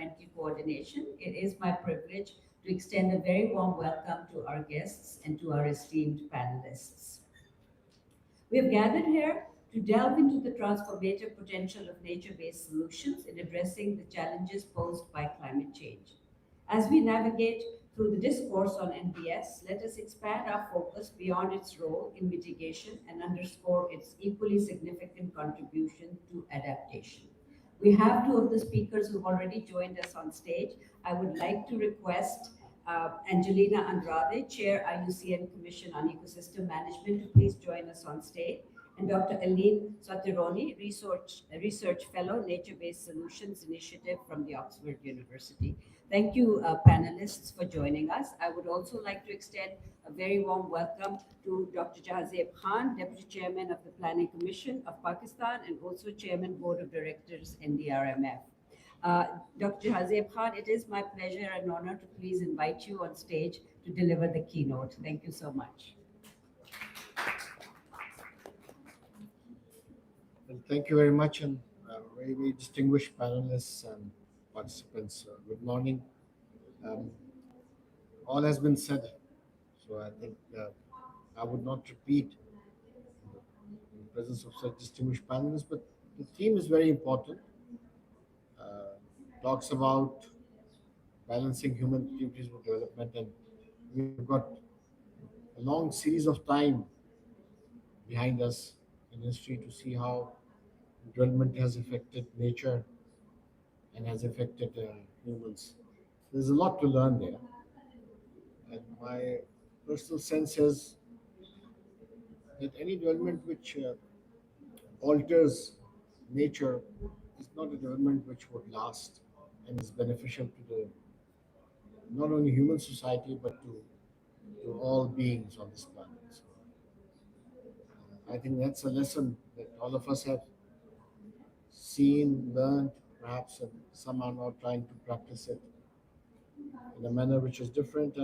environmental coordination, it is my privilege to extend a very warm welcome to our guests and to our esteemed panelists. We have gathered here to delve into the transformative potential of nature-based solutions in addressing the challenges posed by climate change. As we navigate through the discourse on NBS, let us expand our focus beyond its role in mitigation and underscore its equally significant contribution to adaptation. We have two of the speakers who've already joined us on stage. I would like to request Angelina Andrade, Chair, IUCN Commission on Ecosystem Management, to please join us on stage, and Dr. Aline Sottironi, Research Fellow, Nature-Based Solutions Initiative from the Oxford University. Thank you, panelists, for joining us. I would also like to extend a very warm welcome to Dr. Jahazeb Khan, Deputy Chairman of the Planning Commission of Pakistan and also Chairman Board of Directors in the RMF. Dr. Jahazeb Khan, it is my pleasure and honor to please invite you on stage to deliver the keynote. Thank you so much. Well, thank you very much, and very distinguished panelists and participants. Good morning. All has been said, so I think I would not repeat in the presence of such distinguished panelists, but the theme is very important. Talks about balancing human activities with development, and we've got a long series of time behind us in history to see how development has affected nature and has affected humans. There's a lot to learn there. And my personal sense is that any development which alters nature is not a development which would last and is beneficial to the not only human society but to all beings on this planet. So, I think that's a lesson that all of us have seen, learned, perhaps, and some are now trying to practice it in a manner which is different.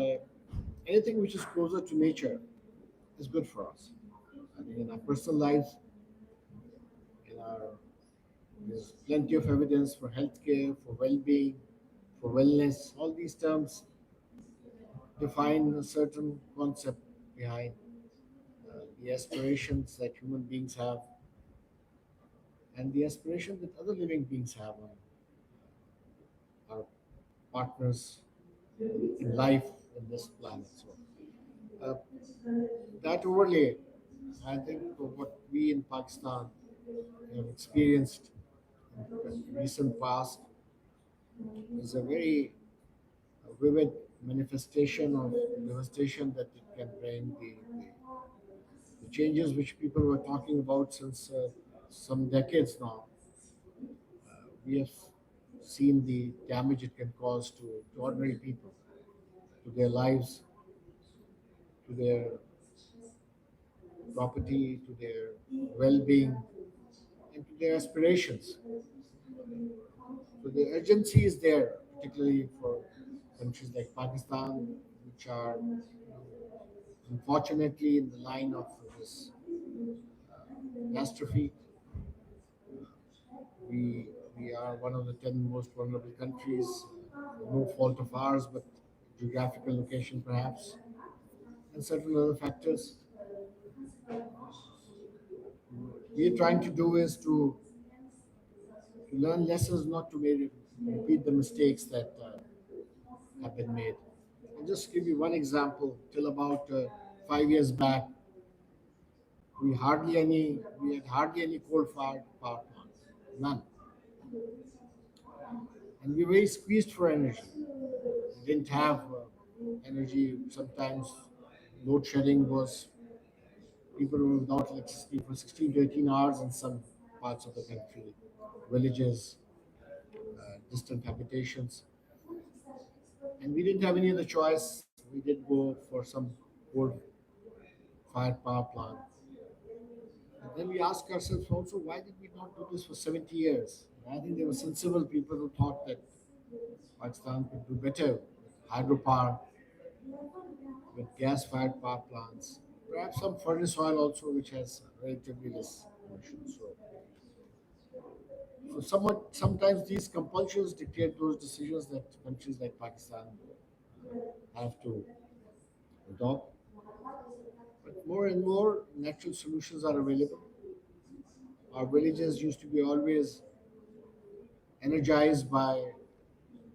Anything which is closer to nature is good for us. I think in our personal lives, there's plenty of evidence for healthcare, for well-being, for wellness. All these terms define a certain concept behind the aspirations that human beings have and the aspiration that other living beings have on our partners in life in this planet. So that overlay, I think, of what we in Pakistan have experienced in the recent past is a very vivid manifestation of devastation that it can bring. The changes which people were talking about since some decades now, we have seen the damage it can cause to ordinary people, to their lives, to their property, to their well-being, and to their aspirations. So the urgency is there, particularly for countries like Pakistan, which are unfortunately in the line of this catastrophe. We are one of the 10 most vulnerable countries, no fault of ours, but geographical location perhaps, and certain other factors. We are trying to do is to learn lessons, not to repeat the mistakes that have been made. I'll just give you one example. Till about 5 years back, we had hardly any coal-fired power plants, none, and we were very squeezed for energy. We didn't have energy. Sometimes load shedding was people were without electricity for 16 to 18 hours in some parts of the country, villages, distant habitations. And we didn't have any other choice. We did go for some coal-fired power plant. And then we ask ourselves also, why did we not do this for 70 years? I think there were sensible people who thought that Pakistan could do better with hydropower, with gas-fired power plants, perhaps some furnace oil also, which has relatively less emissions. So So sometimes these compulsions dictate those decisions that countries like Pakistan have to adopt. But more and more natural solutions are available. Our villages used to be always energized by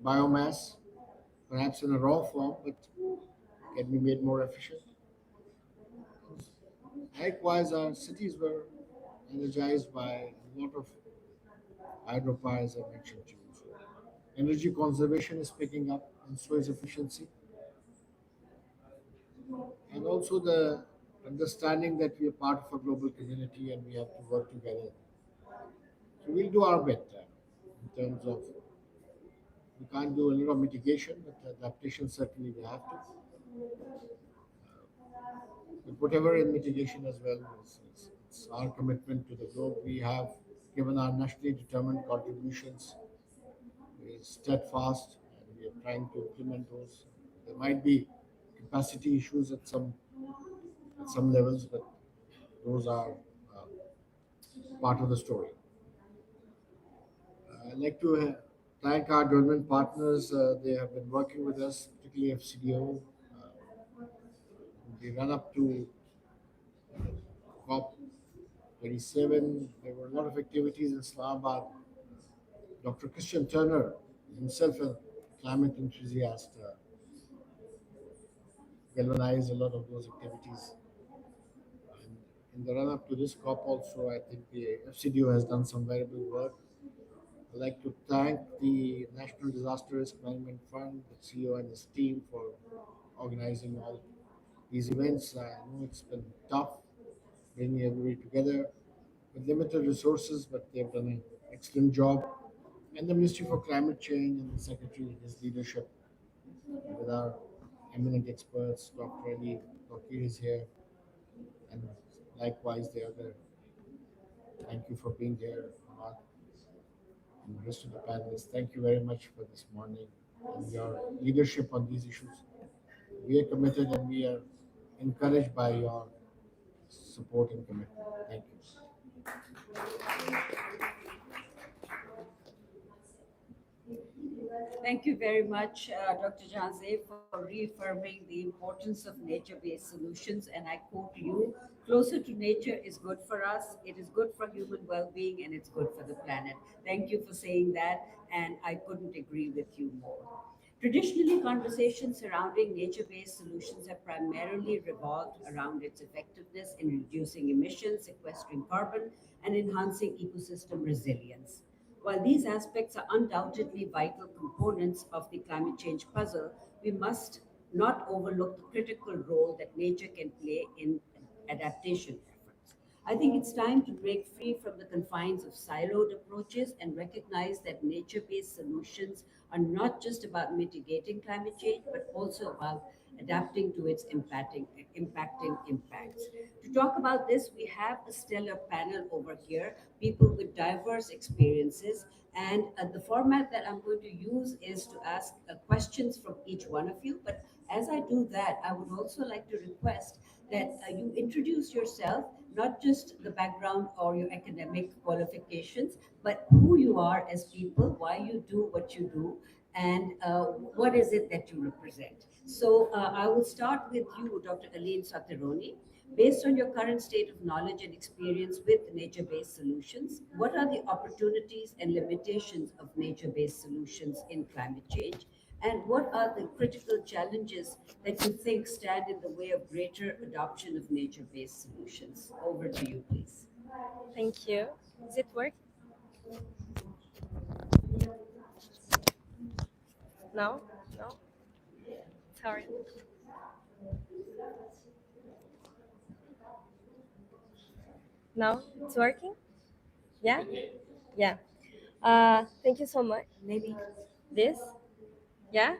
biomass, perhaps in a raw form, but can be made more efficient. Likewise, our cities were energized by a lot of hydropower, as I mentioned to you. So energy conservation is picking up, and so is efficiency, and also the understanding that we are part of a global community and we have to work together. So we'll do our bit in terms of we can't do a lot of mitigation, but adaptation certainly we have to. But whatever in mitigation as well, it's our commitment to the globe. We have given our nationally determined contributions. We're steadfast and we are trying to implement those. There might be capacity issues at some levels, but those are part of the story. I'd like to thank our government partners. They have been working with us, particularly FCDO. We run up to COP 27. There were a lot of activities in Islamabad. Dr. Christian Turner, himself a climate enthusiast, galvanized a lot of those activities. And in the run up to this COP, also, I think the FCDO has done some very good work. I'd like to thank the National Disaster Risk Management Fund, the CEO and his team for organizing all these events. I know it's been tough bringing everybody together with limited resources, but they've done an excellent job. And the Ministry for Climate Change and the Secretary, his leadership, with our eminent experts, Dr. Ali Fakir is here, and likewise the other. Thank you for being here, Ahmad, and the rest of the panelists. Thank you very much for this morning and your leadership on these issues. We are committed and we are encouraged by your support and commitment. Thank you. Thank you very much, Dr. Janze, for reaffirming the importance of nature-based solutions. And I quote you, closer to nature is good for us, it is good for human well-being, and it's good for the planet. Thank you for saying that, and I couldn't agree with you more. Traditionally, conversations surrounding nature based solutions have primarily revolved around its effectiveness in reducing emissions, sequestering carbon, and enhancing ecosystem resilience. While these aspects are undoubtedly vital components of the climate change puzzle, we must not overlook the critical role that nature can play in adaptation efforts. I think it's time to break free from the confines of siloed approaches and recognize that nature based solutions are not just about mitigating climate change, but also about adapting to its impacting impacts. To talk about this, we have a stellar panel over here, people with diverse experiences. And the format that I'm going to use is to ask questions from each one of you. But as I do that, I would also like to request that you introduce yourself, not just the background or your academic qualifications, but who you are as people, why you do what you do, and what is it that you represent. So I will start with you, Dr. Aline Satironi. Based on your current state of knowledge and experience with nature based solutions, what are the opportunities and limitations of nature based solutions in climate change? And what are the critical challenges that you think stand in the way of greater adoption of nature based solutions? Over to you, please. Thank you. Is it work? No? No? Sorry. Now it's working? Yeah? Yeah. Thank you so much. Maybe This? Yeah?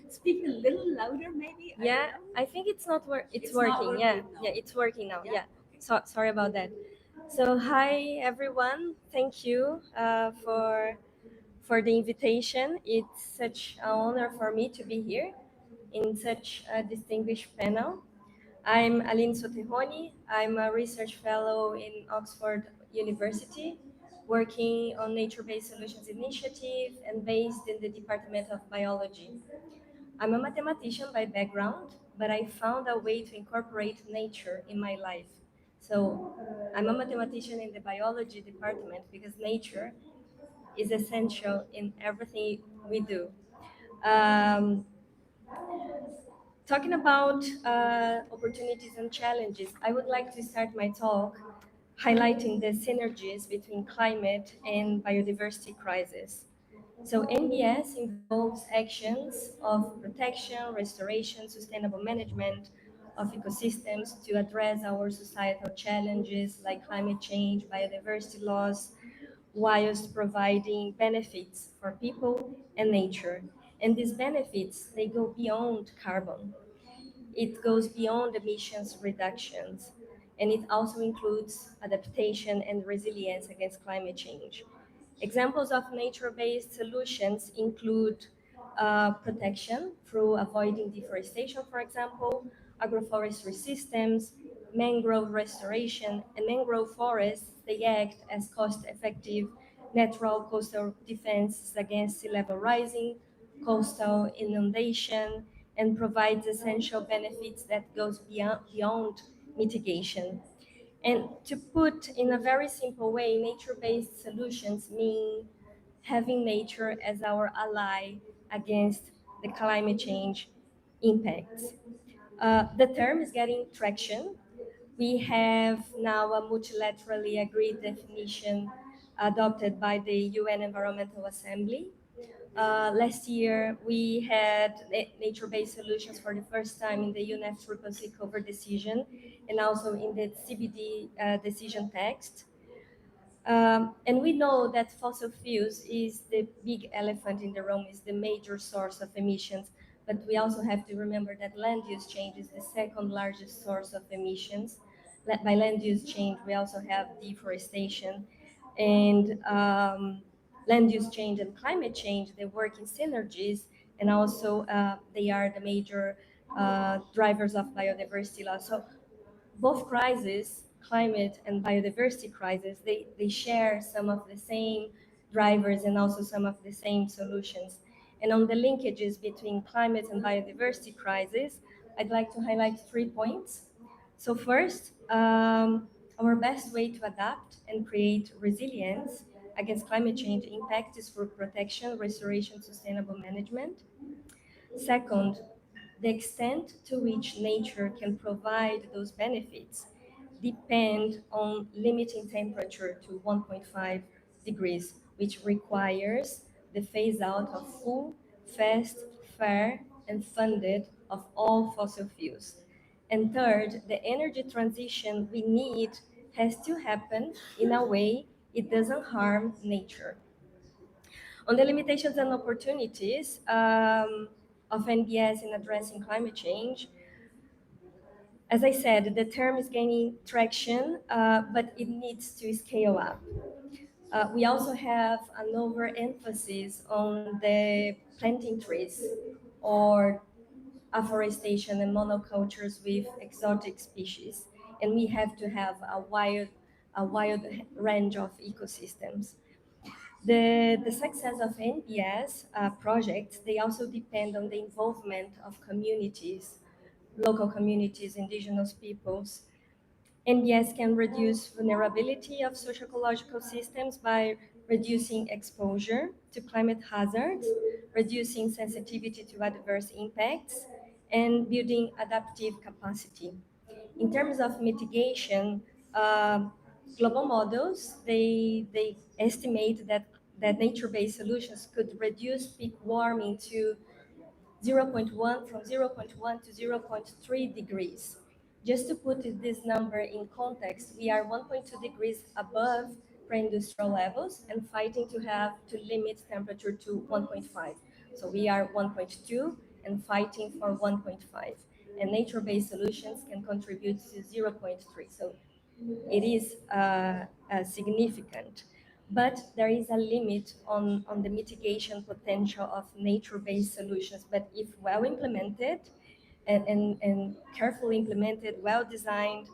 speak a little louder, maybe? I Yeah, don't know. I think it's not work. It's It's not working. Yeah, working now. yeah, it's working now. Yeah? Yeah. So sorry about that. So hi everyone. Thank you for the invitation. It's such an honor for me to be here in such a distinguished panel. I'm Aline Soterroni. I'm a research fellow in Oxford University, working on nature-based solutions initiative and based in the Department of Biology. I'm a mathematician by background, but I found a way to incorporate nature in my life. So I'm a mathematician in the biology department because nature is essential in everything we do. Um, Talking about opportunities and challenges, I would like to start my talk highlighting the synergies between climate and biodiversity crisis. So NBS involves actions of protection, restoration, sustainable management of ecosystems to address our societal challenges like climate change, biodiversity loss, whilst providing benefits for people and nature. And these benefits, they go beyond carbon. It goes beyond emissions reductions, and it also includes adaptation and resilience against climate change. Examples of nature-based solutions include protection through avoiding deforestation, for example, agroforestry systems, mangrove restoration, and mangrove forests. They act as cost-effective natural coastal defenses against sea level rising, coastal inundation, and provides essential benefits that goes beyond mitigation. And to put in a very simple way, nature-based solutions mean having nature as our ally against the climate change impacts. The term is getting traction. We have now a multilaterally agreed definition adopted by the UN Environmental Assembly. Last year, we had nature-based solutions for the first time in the UNEP Triple C cover decision and also in the CBD decision text. And we know that fossil fuels is the big elephant in the room, is the major source of emissions. But we also have to remember that land use change is the second largest source of emissions. By land use change, we also have deforestation. And land use change and climate change, they work in synergies, and also they are the major drivers of biodiversity loss. So both crises, climate and biodiversity crisis, they share some of the same drivers and also some of the same solutions. And on the linkages between climate and biodiversity crisis, I'd like to highlight 3 points. So first, our best way to adapt and create resilience against climate change impact is through protection, restoration, sustainable management. Second, the extent to which nature can provide those benefits depend on limiting temperature to 1.5 degrees, which requires the phase out of full, fast, fair, and funded of all fossil fuels. And third, the energy transition we need has to happen in a way it doesn't harm nature. On the limitations and opportunities of NBS in addressing climate change, as I said, the term is gaining traction, but it needs to scale up. We also have an overemphasis on the planting trees or afforestation and monocultures with exotic species, and we have to have a wide range of ecosystems. The success of NPS projects, they also depend on the involvement of communities, local communities, indigenous peoples. NBS can reduce vulnerability of socio-ecological systems by reducing exposure to climate hazards, reducing sensitivity to adverse impacts, and building adaptive capacity. In terms of mitigation, global models, they estimate that nature-based solutions could reduce peak warming to zero point 0.1 from zero point 0.1 to zero point 0.3 degrees. Just to put this number in context, we are 1.2 degrees above pre-industrial levels and fighting to have to limit temperature to 1.5. So we are 1.2 and fighting for 1.5. And nature-based solutions can contribute to zero point 0.3. So it is significant. But there is a limit on the mitigation potential of nature-based solutions. But if well implemented and carefully implemented, well designed,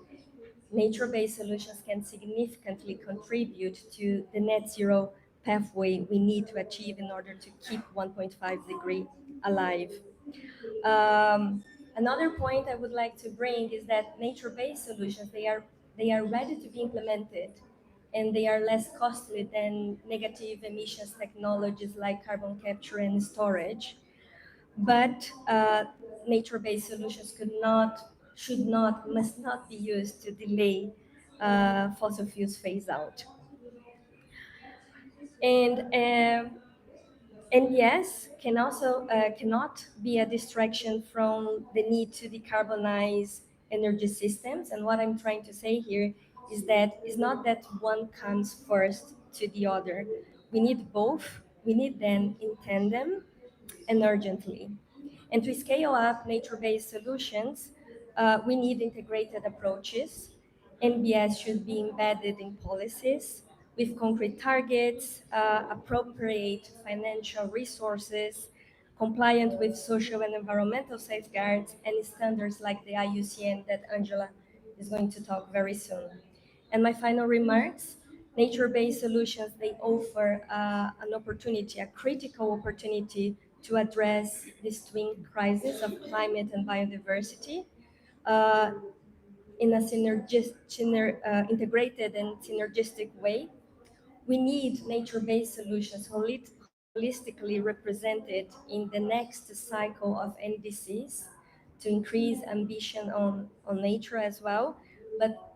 nature-based solutions can significantly contribute to the net zero pathway we need to achieve in order to keep 1.5 degree alive. Um, Another point I would like to bring is that nature-based solutions, they are ready to be implemented, and they are less costly than negative emissions technologies like carbon capture and storage. But nature-based solutions should not, must not be used to delay fossil fuels phase out. And and yes, cannot be a distraction from the need to decarbonize energy systems. And what I'm trying to say here is that it's not that one comes first to the other. We need both. We need them in tandem and urgently. And to scale up nature-based solutions, we need integrated approaches. NBS should be embedded in policies with concrete targets, appropriate financial resources, compliant with social and environmental safeguards, and standards like the IUCN that Angela is going to talk very soon. And my final remarks, nature-based solutions, they offer an opportunity, a critical opportunity to address this twin crisis of climate and biodiversity uh, in a integrated and synergistic way. We need nature-based solutions holistically represented in the next cycle of NDCs to increase ambition on nature as well.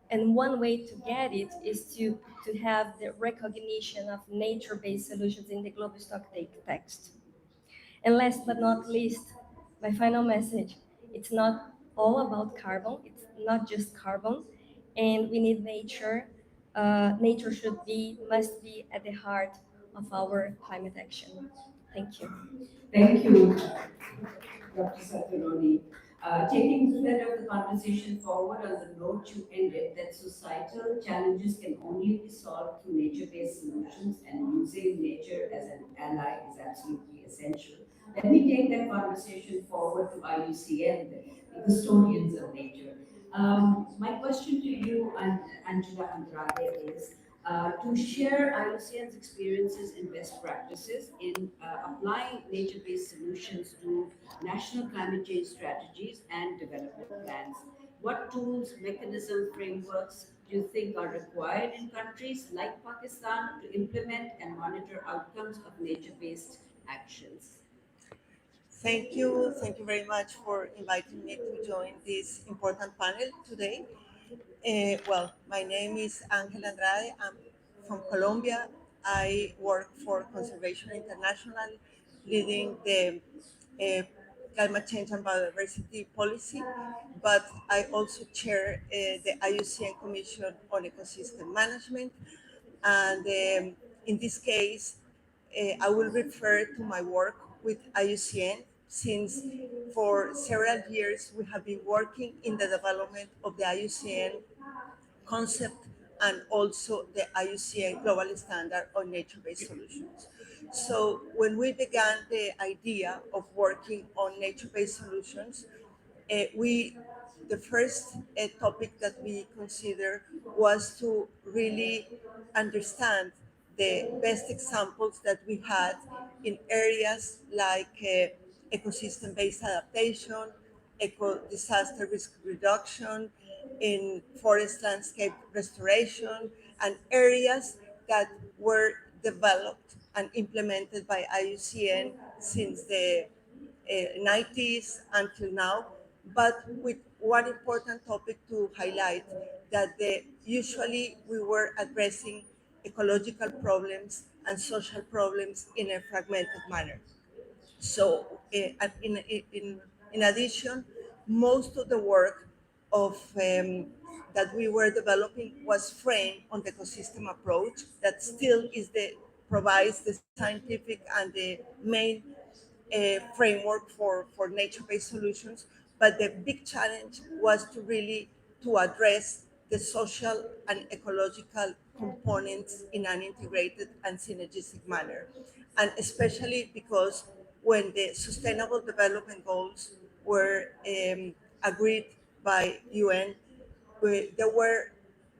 And one way to get it is to have the recognition of nature-based solutions in the global stock take text. And last but not least, my final message, it's not all about carbon, it's not just carbon, and we need nature. Nature must be at the heart of our climate action. Thank you. Thank you, Dr. Satyaroni. Taking the thread of the conversation forward on the note you ended, that societal challenges can only be solved through nature-based solutions, and using nature as an ally is absolutely essential. Let me take that conversation forward to IUCN, the custodians of nature. My question to you, Angela Andrade, is to share IUCN's experiences and best practices in applying nature-based solutions to national climate change strategies and development plans. What tools, mechanisms, frameworks do you think are required in countries like Pakistan to implement and monitor outcomes of nature-based actions? Thank you. Thank you very much for inviting me to join this important panel today. Well, my name is Angel Andrade. I'm from Colombia. I work for Conservation International, leading the uh, climate change and biodiversity policy, but I also chair the IUCN Commission on Ecosystem Management. And in this case, I will refer to my work with IUCN since for several years we have been working in the development of the IUCN concept and also the IUCN Global Standard on Nature-Based Solutions. So when we began the idea of working on nature-based solutions, we the first topic that we considered was to really understand the best examples that we had in areas like ecosystem-based adaptation, eco-disaster risk reduction, in forest landscape restoration, and areas that were developed and implemented by IUCN since the 90s until now, but with one important topic to highlight that usually we were addressing ecological problems and social problems in a fragmented manner. So, in addition, most of the work of that we were developing was framed on the ecosystem approach that still is the provides the scientific and the main framework for nature-based solutions. But the big challenge was to really to address the social and ecological components in an integrated and synergistic manner. And especially because when the Sustainable Development Goals were agreed by UN, there were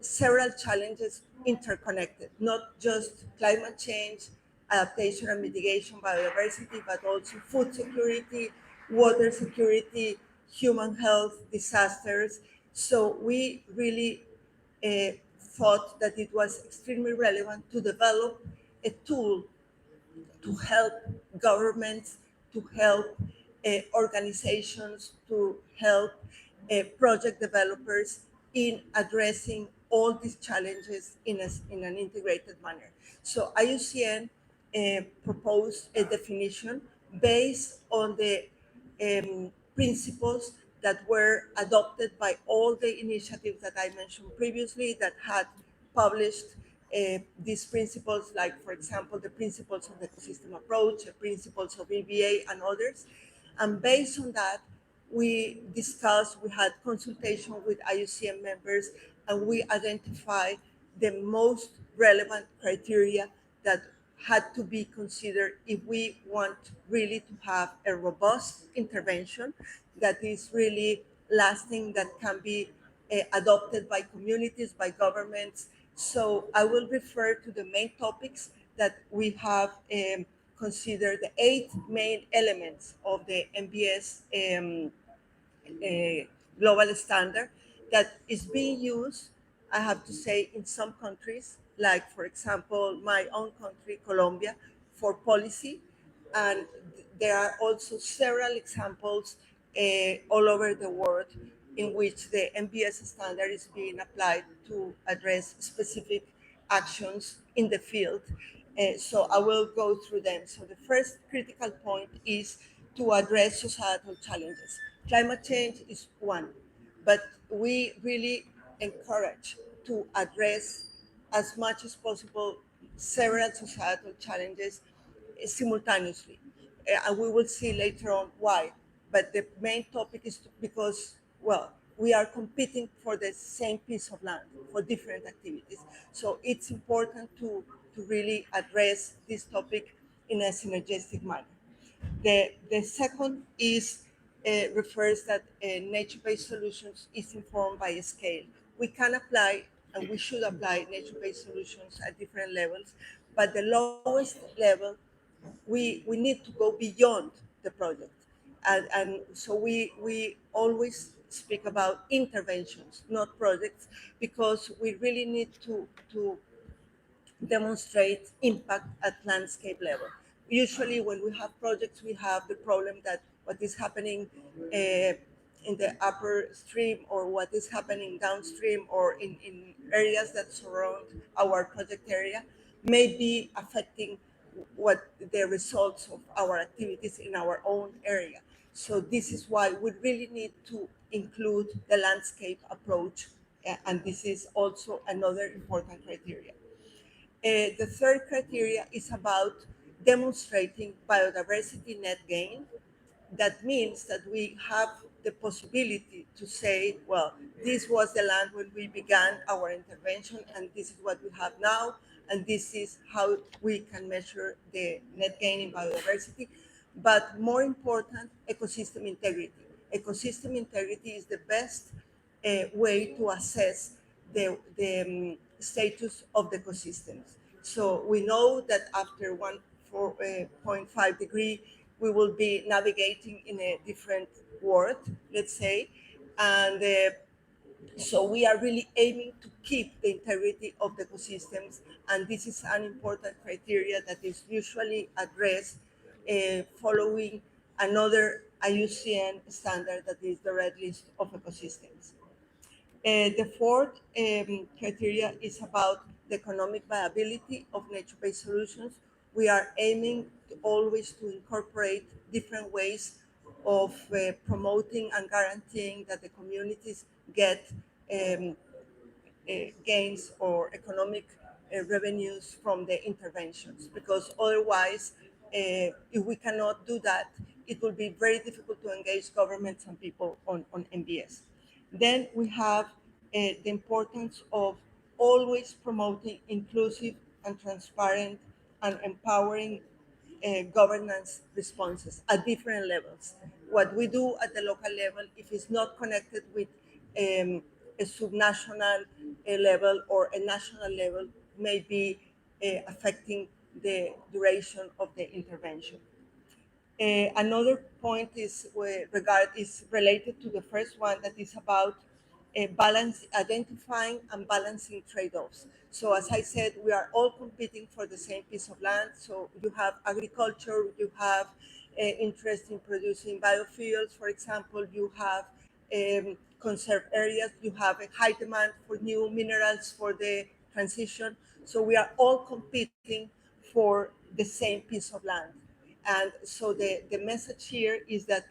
several challenges interconnected, not just climate change, adaptation and mitigation, biodiversity, but also food security, water security, human health, disasters. So we really thought that it was extremely relevant to develop a tool to help governments, to help organizations, to help project developers in addressing all these challenges in an integrated manner. So IUCN proposed a definition based on the principles that were adopted by all the initiatives that I mentioned previously that had published these principles, like, for example, the principles of the ecosystem approach, the principles of EBA, and others. And based on that, we discussed, we had consultation with IUCN members, and we identified the most relevant criteria that had to be considered if we want really to have a robust intervention that is really lasting, that can be adopted by communities, by governments. So I will refer to the main topics that we have considered, the 8 main elements of the MBS global standard that is being used, I have to say, in some countries, like, for example, my own country, Colombia, for policy. And there are also several examples all over the world in which the MBS standard is being applied to address specific actions in the field. So I will go through them. So the first critical point is to address societal challenges. Climate change is one, but we really encourage to address as much as possible several societal challenges simultaneously. And we will see later on why. But the main topic is because, well, we are competing for the same piece of land for different activities. So it's important to really address this topic in a synergistic manner. The second is refers that nature-based solutions is informed by scale. We can apply and we should apply nature-based solutions at different levels, but the lowest level, we need to go beyond the project. And so we always speak about interventions, not projects, because we really need to demonstrate impact at landscape level. Usually, when we have projects, we have the problem that what is happening in the upper stream, or what is happening downstream, or in areas that surround our project area may be affecting what the results of our activities in our own area. So this is why we really need to include the landscape approach, and this is also another important criteria. The third criteria is about demonstrating biodiversity net gain. That means that we have the possibility to say, well, this was the land when we began our intervention, and this is what we have now, and this is how we can measure the net gain in biodiversity. But more important, ecosystem integrity. Ecosystem integrity is the best way to assess the status of the ecosystems. So we know that after 1.5 degree, we will be navigating in a different world, let's say, and so we are really aiming to keep the integrity of the ecosystems, and this is an important criteria that is usually addressed following another IUCN standard, that is the Red List of Ecosystems. The fourth criteria is about the economic viability of nature-based solutions. We are aiming always to incorporate different ways of promoting and guaranteeing that the communities get um, gains or economic revenues from the interventions, because otherwise, if we cannot do that, it will be very difficult to engage governments and people on MBS. Then we have the importance of always promoting inclusive and transparent and empowering governance responses at different levels. What we do at the local level, if it's not connected with a subnational level or a national level may be affecting the duration of the intervention. Another point is related to the first one, that is about identifying and balancing trade-offs. So as I said, we are all competing for the same piece of land. So you have agriculture, you have interest in producing biofuels, for example, you have conserved areas, you have a high demand for new minerals for the transition. So we are all competing for the same piece of land. And so the message here is that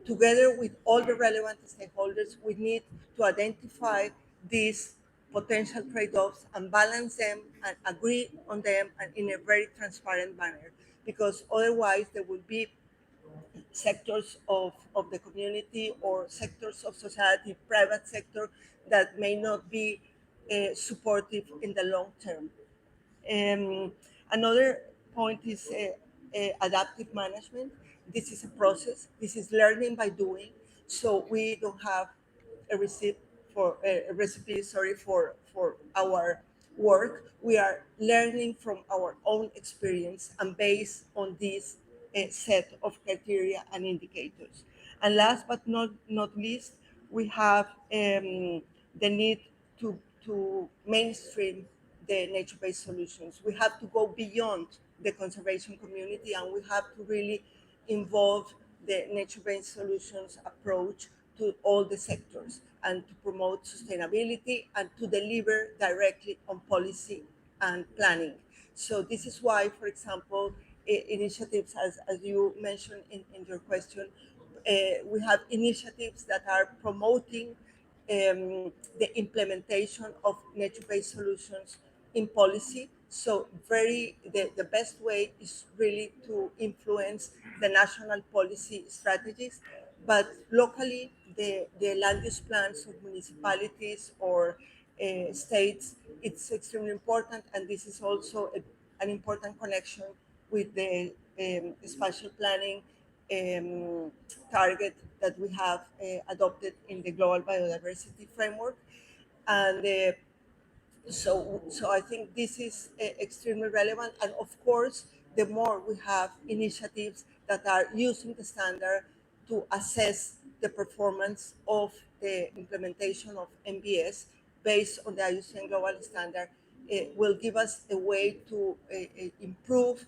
together with all the relevant stakeholders, we need to identify these potential trade-offs and balance them and agree on them and in a very transparent manner, because otherwise there will be sectors of the community or sectors of society, private sector, that may not be supportive in the long term. Another point is adaptive management. This is a process. This is learning by doing. So we don't have a recipe, sorry, for our work. We are learning from our own experience and based on this set of criteria and indicators. And last but not least, we have the need to mainstream the nature-based solutions. We have to go beyond the conservation community, and we have to really involve the nature-based solutions approach to all the sectors and to promote sustainability and to deliver directly on policy and planning. So this is why, for example, initiatives, as you mentioned in your question, we have initiatives that are promoting the implementation of nature-based solutions in policy. So the best way is really to influence the national policy strategies, but locally the land use plans of municipalities or states, it's extremely important, and this is also an important connection with the spatial planning target that we have adopted in the Global Biodiversity Framework. And so I think this is extremely relevant. And of course, the more we have initiatives that are using the standard to assess the performance of the implementation of MBS based on the IUCN Global Standard, it will give us a way to improve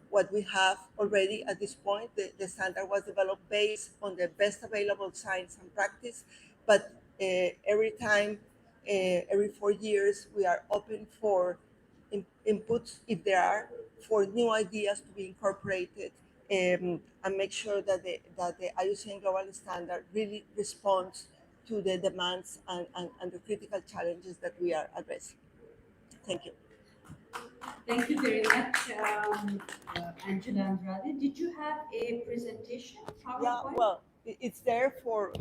what we have already at this point. The standard was developed based on the best available science and practice, but every time, every 4 years, we are open for inputs, if there are, for new ideas to be incorporated, and make sure that the IUCN Global Standard really responds to the demands and the critical challenges that we are addressing. Thank you. Thank you very much, Angela Andrade. Did you have a presentation, Yeah, PowerPoint? well, it's there for,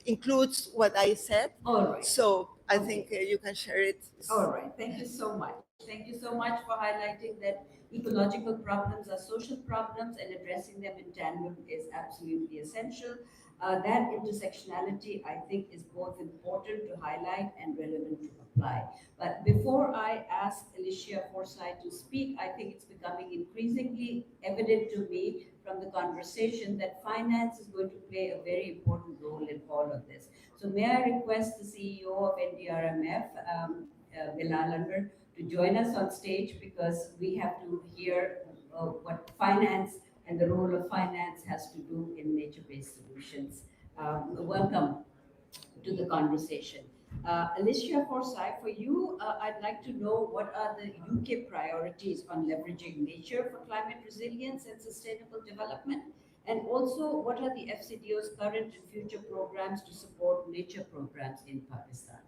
includes what I said. All right. So I Okay. think you can share it. All right. Thank you so much. Thank you so much for highlighting that ecological problems are social problems and addressing them in tandem is absolutely essential. That intersectionality, I think, is both important to highlight and relevant to apply. But before I ask Alicia Forsyth to speak, I think it's becoming increasingly evident to me from the conversation that finance is going to play a very important role in all of this. So may I request the CEO of NDRMF, Bilal Anwar, to join us on stage, because we have to hear what finance and the role of finance has to do in nature-based solutions. Welcome to the conversation. Alicia Forsyth, for you, I'd like to know what are the UK priorities on leveraging nature for climate resilience and sustainable development? And also, what are the FCDO's current and future programs to support nature programs in Pakistan?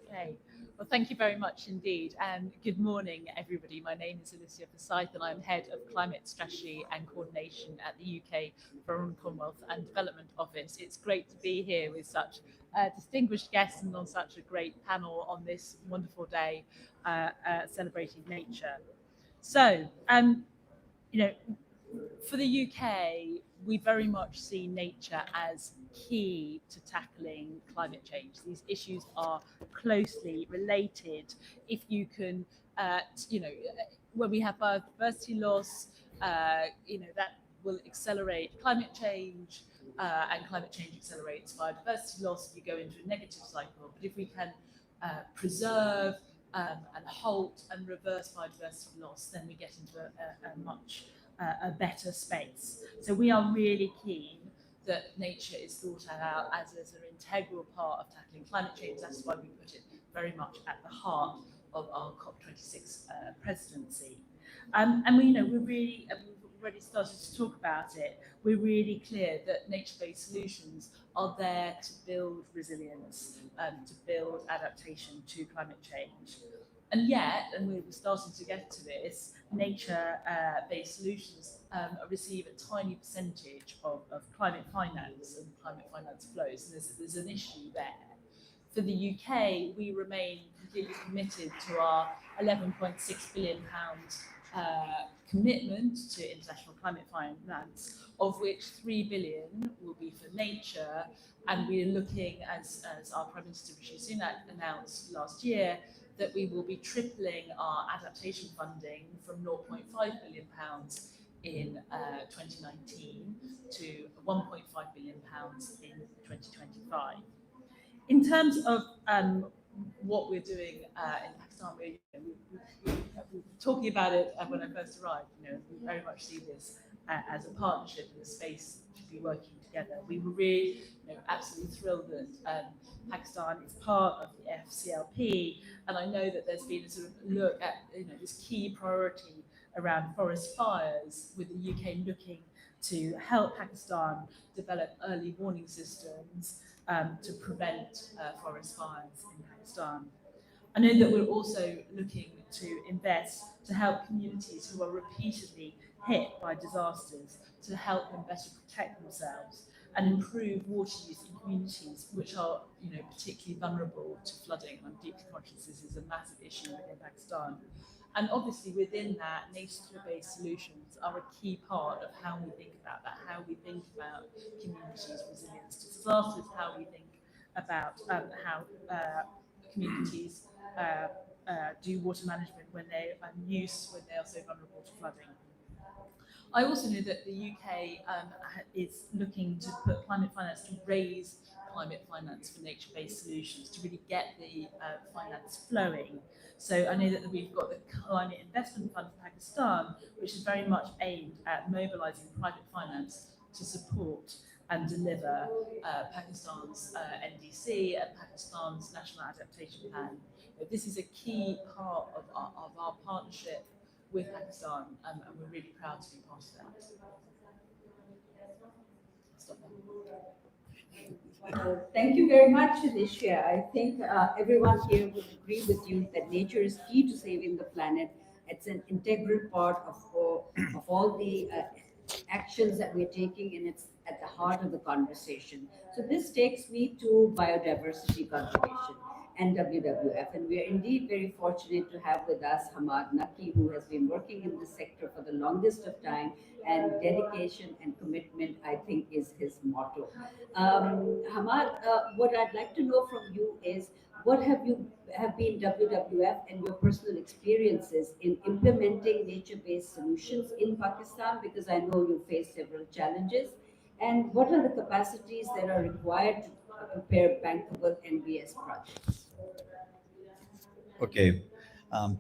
Okay. Well, thank you very much indeed. And good morning, everybody. My name is Alicia Forsyth, and I'm Head of Climate Strategy and Coordination at the UK Foreign Commonwealth and Development Office. It's great to be here with such distinguished guests and on such a great panel on this wonderful day celebrating nature. So, you know, for the UK, we very much see nature as key to tackling climate change. These issues are closely related. If you can, when we have biodiversity loss, that will accelerate climate change, and climate change accelerates biodiversity loss. You go into a negative cycle. But if we can preserve and halt and reverse biodiversity loss, then we get into a much a better space. So we are really keen that nature is thought out as an integral part of tackling climate change. That's why we put it very much at the heart of our COP26 presidency. And we're really, we've already started to talk about it. We're really clear that nature-based solutions are there to build resilience, to build adaptation to climate change. And yet, and we're starting to get to this, nature-based solutions receive a tiny percentage of climate finance and climate finance flows. And there's an issue there. For the UK, we remain completely committed to our £11.6 billion commitment to international climate finance, of which 3 billion will be for nature. And we are looking, as our Prime Minister Rishi Sunak announced last year, that we will be tripling our adaptation funding from £0.5 billion in 2019 to £1.5 billion in 2025. In terms of what we're doing in Pakistan, we were talking about it when I first arrived. We very much see this as a partnership and a space to be working together. We were really, absolutely thrilled that Pakistan is part of the FCLP, and I know that there's been a sort of look at this key priority around forest fires, with the UK looking to help Pakistan develop early warning systems to prevent forest fires in Pakistan. I know that we're also looking to invest to help communities who are repeatedly hit by disasters, to help them better protect themselves and improve water use in communities which are particularly vulnerable to flooding. I'm deeply conscious this is a massive issue within Pakistan. And obviously within that, nature-based solutions are a key part of how we think about that, how we think about communities' resilience to disasters, how we think about how communities do water management when they are use when they are so vulnerable to flooding. I also know that the UK is looking to put climate finance to raise climate finance for nature-based solutions to really get the finance flowing. So I know that we've got the Climate Investment Fund for Pakistan, which is very much aimed at mobilising private finance to support and deliver Pakistan's NDC and Pakistan's National Adaptation Plan. This is a key part of our partnership with Pakistan, and we're really proud to be part of that. Stop there. Thank you very much, Alicia. I think everyone here would agree with you that nature is key to saving the planet. It's an integral part of all the actions that we're taking, and it's at the heart of the conversation. So this takes me to biodiversity conservation and WWF. And we are indeed very fortunate to have with us Hamad Naki, who has been working in this sector for the longest of time, and dedication and commitment, I think, is his motto. Hamad, what I'd like to know from you is, what have been WWF and your personal experiences in implementing nature-based solutions in Pakistan? Because I know you face several challenges. And what are the capacities that are required to prepare bankable NBS projects? Okay.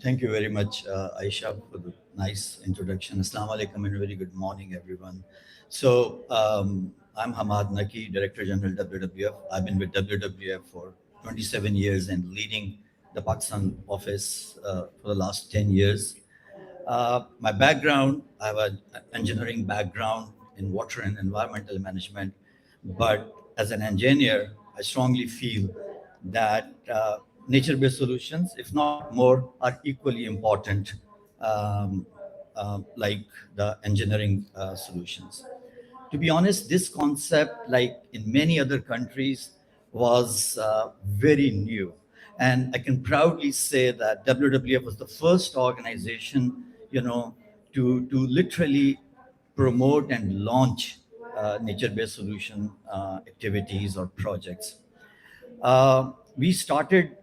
Thank you very much, Aisha, for the nice introduction. Assalamu alaikum and very good morning, everyone. So I'm Hamad Naki, Director General WWF. I've been with WWF for 27 years and leading the Pakistan office for the last 10 years. My background, I have an engineering background in water and environmental management, but as an engineer, I strongly feel that nature-based solutions, if not more, are equally important, like the engineering solutions. To be honest, this concept, like in many other countries, was very new. And I can proudly say that WWF was the first organization, to literally promote and launch nature-based solution activities or projects. We started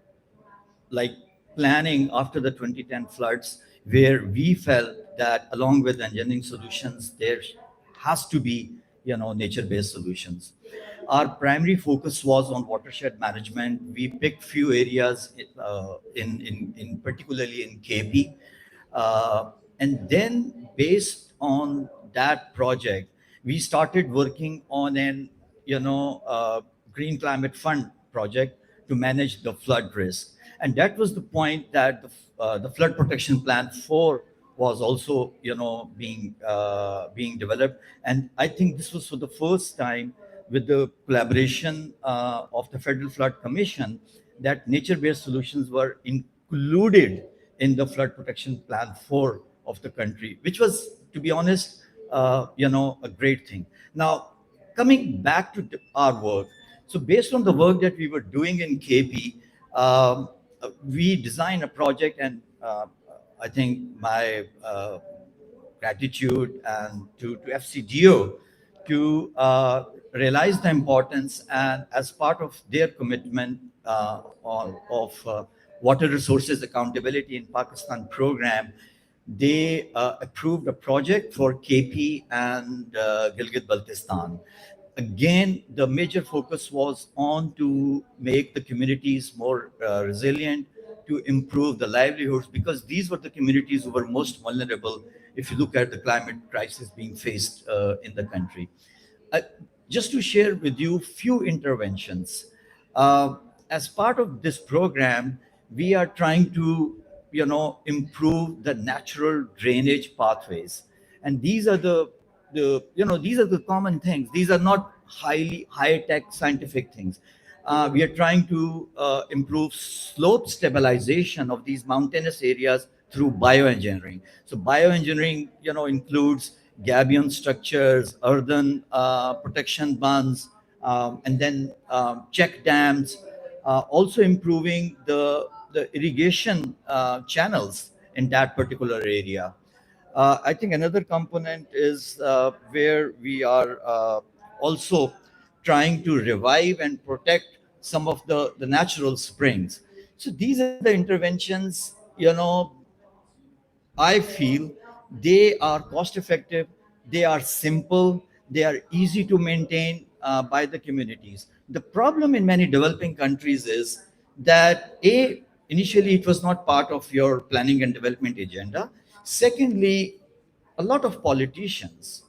like planning after the 2010 floods, where we felt that along with engineering solutions, there has to be, nature-based solutions. Our primary focus was on watershed management. We picked few areas in particularly in KP, and then based on that project, we started working on an green climate fund project to manage the flood risk. And that was the point that the flood protection plan 4 was also being developed. And I think this was for the first time with the collaboration of the Federal Flood Commission that nature-based solutions were included in the flood protection plan 4 of the country, which was, to be honest, a great thing. Now, coming back to our work, so based on the work that we were doing in KP, we designed a project, and I think my gratitude and to FCDO to realize the importance, and as part of their commitment of water resources accountability in Pakistan program, they approved a project for KP and Gilgit-Baltistan. Again, the major focus was on to make the communities more resilient, to improve the livelihoods, because these were the communities who were most vulnerable if you look at the climate crisis being faced in the country. Uh, just to share with you few interventions. As part of this program, we are trying to, improve the natural drainage pathways, and these are these are the common things. These are not highly high-tech scientific things. We are trying to improve slope stabilization of these mountainous areas through bioengineering. So bioengineering, includes gabion structures, earthen protection bunds, and then check dams, also improving the irrigation channels in that particular area. I think another component is where we are also trying to revive and protect some of the natural springs. So these are the interventions, I feel they are cost effective, they are simple, they are easy to maintain by the communities. The problem in many developing countries is that initially it was not part of your planning and development agenda. Secondly, a lot of politicians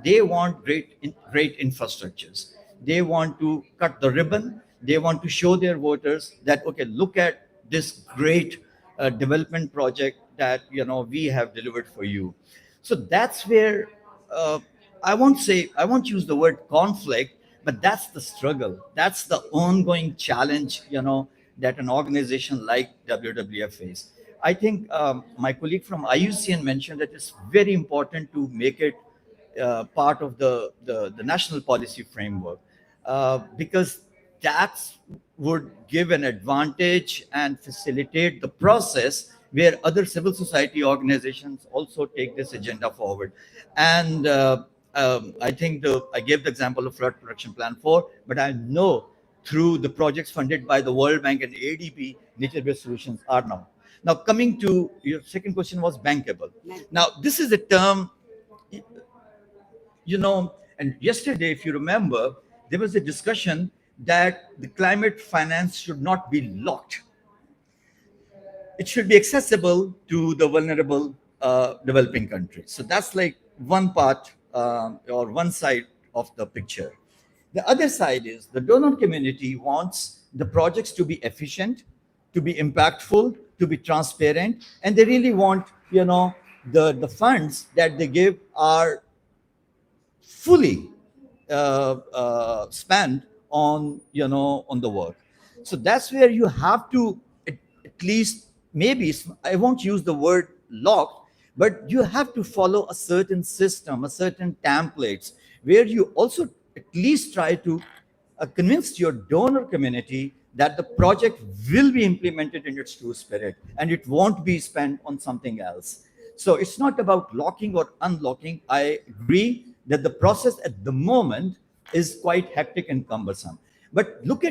they want great infrastructures. They want to cut the ribbon. They want to show their voters that, okay, look at this great development project that we have delivered for you. So that's where uh, I won't use the word conflict, but that's the struggle. That's the ongoing challenge, that an organization like WWF face. I think my colleague from IUCN mentioned that it's very important to make it part of the national policy framework, because that would give an advantage and facilitate the process where other civil society organizations also take this agenda forward. And I think I gave the example of Flood Protection Plan 4, but I know through the projects funded by the World Bank and ADB, nature-based solutions are now. Now, coming to your second question was bankable. Now, this is a term, and yesterday, if you remember, there was a discussion that the climate finance should not be locked. It should be accessible to the vulnerable developing countries. So that's like one part or one side of the picture. The other side is the donor community wants the projects to be efficient, to be impactful, to be transparent, and they really want, the funds that they give are fully spent on on the work. So that's where you have to at least, maybe I won't use the word lock, but you have to follow a certain system, a certain templates, where you also at least try to convince your donor community that the project will be implemented in its true spirit and it won't be spent on something else. So it's not about locking or unlocking. I agree that the process at the moment is quite hectic and cumbersome. But look,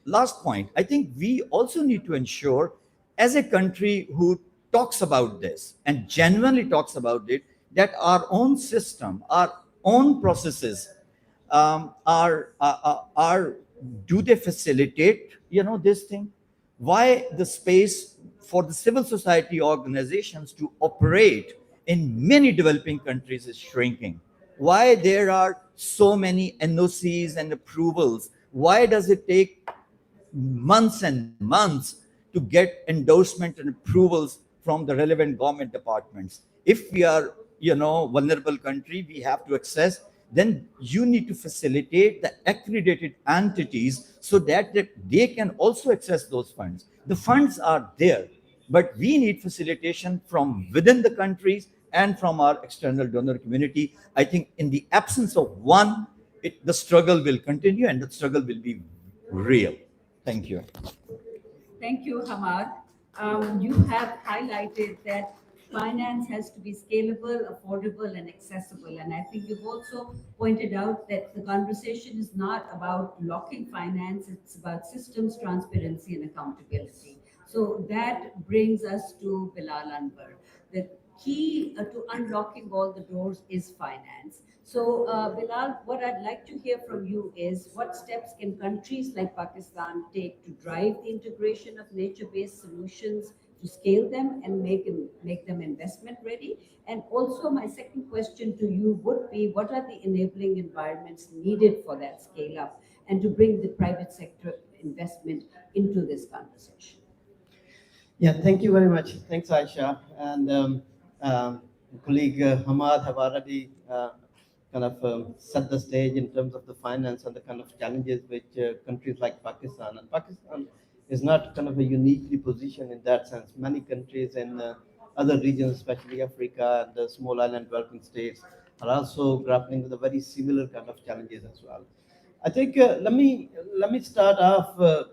last point, I think we also need to ensure, as a country who talks about this and genuinely talks about it, that our own system, our own processes are do they facilitate, this thing? Why the space for the civil society organizations to operate in many developing countries is shrinking? Why there are so many NOCs and approvals? Why does it take months and months to get endorsement and approvals from the relevant government departments? If we are, vulnerable country, we have to access, then you need to facilitate the accredited entities so that they can also access those funds. The funds are there, but we need facilitation from within the countries and from our external donor community. I think in the absence of one, the struggle will continue and the struggle will be real. Thank you. Thank you, Hamad. You have highlighted that finance has to be scalable, affordable, and accessible. And I think you've also pointed out that the conversation is not about locking finance, it's about systems, transparency, and accountability. So that brings us to Bilal Anwar. The key to unlocking all the doors is finance. So, Bilal, what I'd like to hear from you is what steps can countries like Pakistan take to drive the integration of nature-based solutions to scale them and make them investment ready? And also, my second question to you would be, what are the enabling environments needed for that scale up and to bring the private sector investment into this conversation? Yeah, thank you very much. Thanks, Aisha. And colleague Hamad have already set the stage in terms of the finance and the kind of challenges which countries like Pakistan. And Pakistan is not kind of a uniquely positioned in that sense. Many countries in other regions, especially Africa and the small island developing states, are also grappling with a very similar kind of challenges as well. I think let me start off a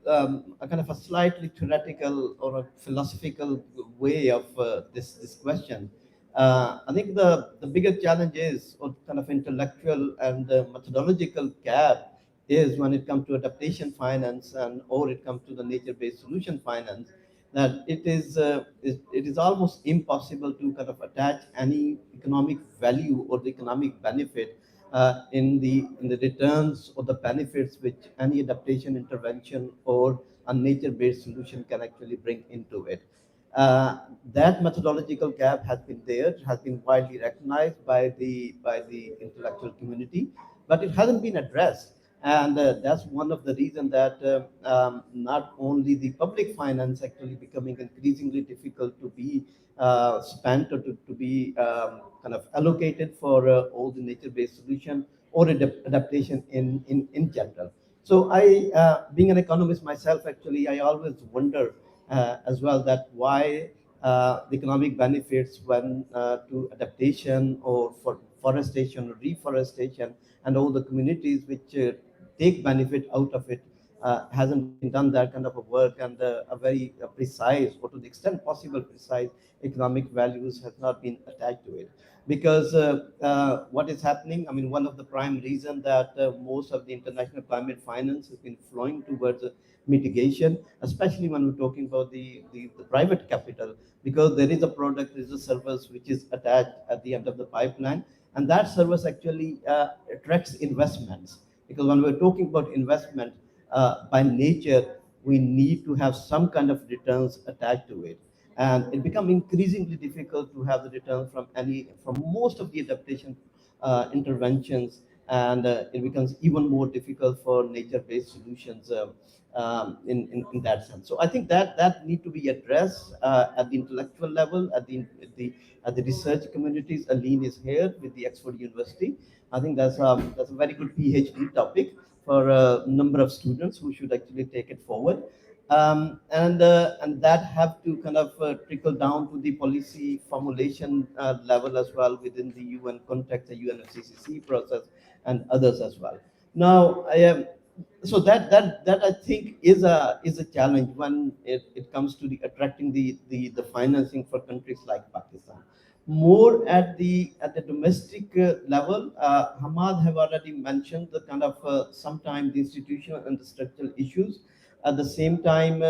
kind of a slightly theoretical or a philosophical way of this question. I think the bigger challenge is, or kind of intellectual and methodological gap, is when it comes to adaptation finance and or it comes to the nature-based solution finance, that it is almost impossible to kind of attach any economic value or the economic benefit in the returns or the benefits which any adaptation intervention or a nature-based solution can actually bring into it. That methodological gap has been there, has been widely recognized by the intellectual community, but it hasn't been addressed. And that's one of the reasons that not only the public finance actually becoming increasingly difficult to be spent or to be kind of allocated for all the nature-based solution or adaptation in general. So being an economist myself, actually, I always wonder as well that why the economic benefits when to adaptation or for forestation or reforestation and all the communities which take benefit out of it hasn't been done that kind of a work, and a very precise or to the extent possible precise economic values has not been attached to it. Because what is happening, I mean, one of the prime reasons that most of the international climate finance has been flowing towards mitigation, especially when we're talking about the private capital, because there is a product, there is a service which is attached at the end of the pipeline, and that service actually attracts investments. Because when we're talking about investment, by nature, we need to have some kind of returns attached to it. And it becomes increasingly difficult to have the return from most of the adaptation interventions, and it becomes even more difficult for nature-based solutions in that sense. So I think that need to be addressed at the intellectual level, at the research communities. Aline is here with the Oxford University. I think that's a very good PhD topic for a number of students who should actually take it forward. And that have to kind of trickle down to the policy formulation level as well within the UN context, the UNFCCC process, and others as well. Now, so that I think is a challenge when it comes to the attracting the financing for countries like Pakistan. more at the domestic level. Hamad have already mentioned the kind of sometimes the institutional and the structural issues. At the same time,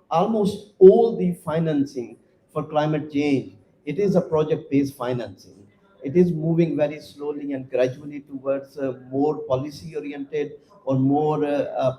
almost all the financing for climate change, it is a project-based financing. It is moving very slowly and gradually towards more policy-oriented or more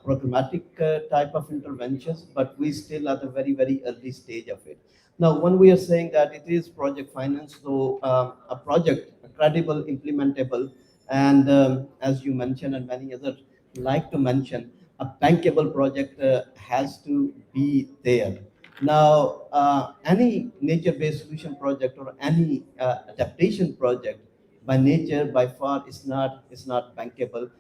programmatic type of interventions, but we still at a very, very early stage of it. Now, when we are saying that it is project finance, so a project, a credible, implementable, and as you mentioned, and many others like to mention, a bankable project has to be there. Now, any nature-based solution project or any adaptation project by nature, by far, is not bankable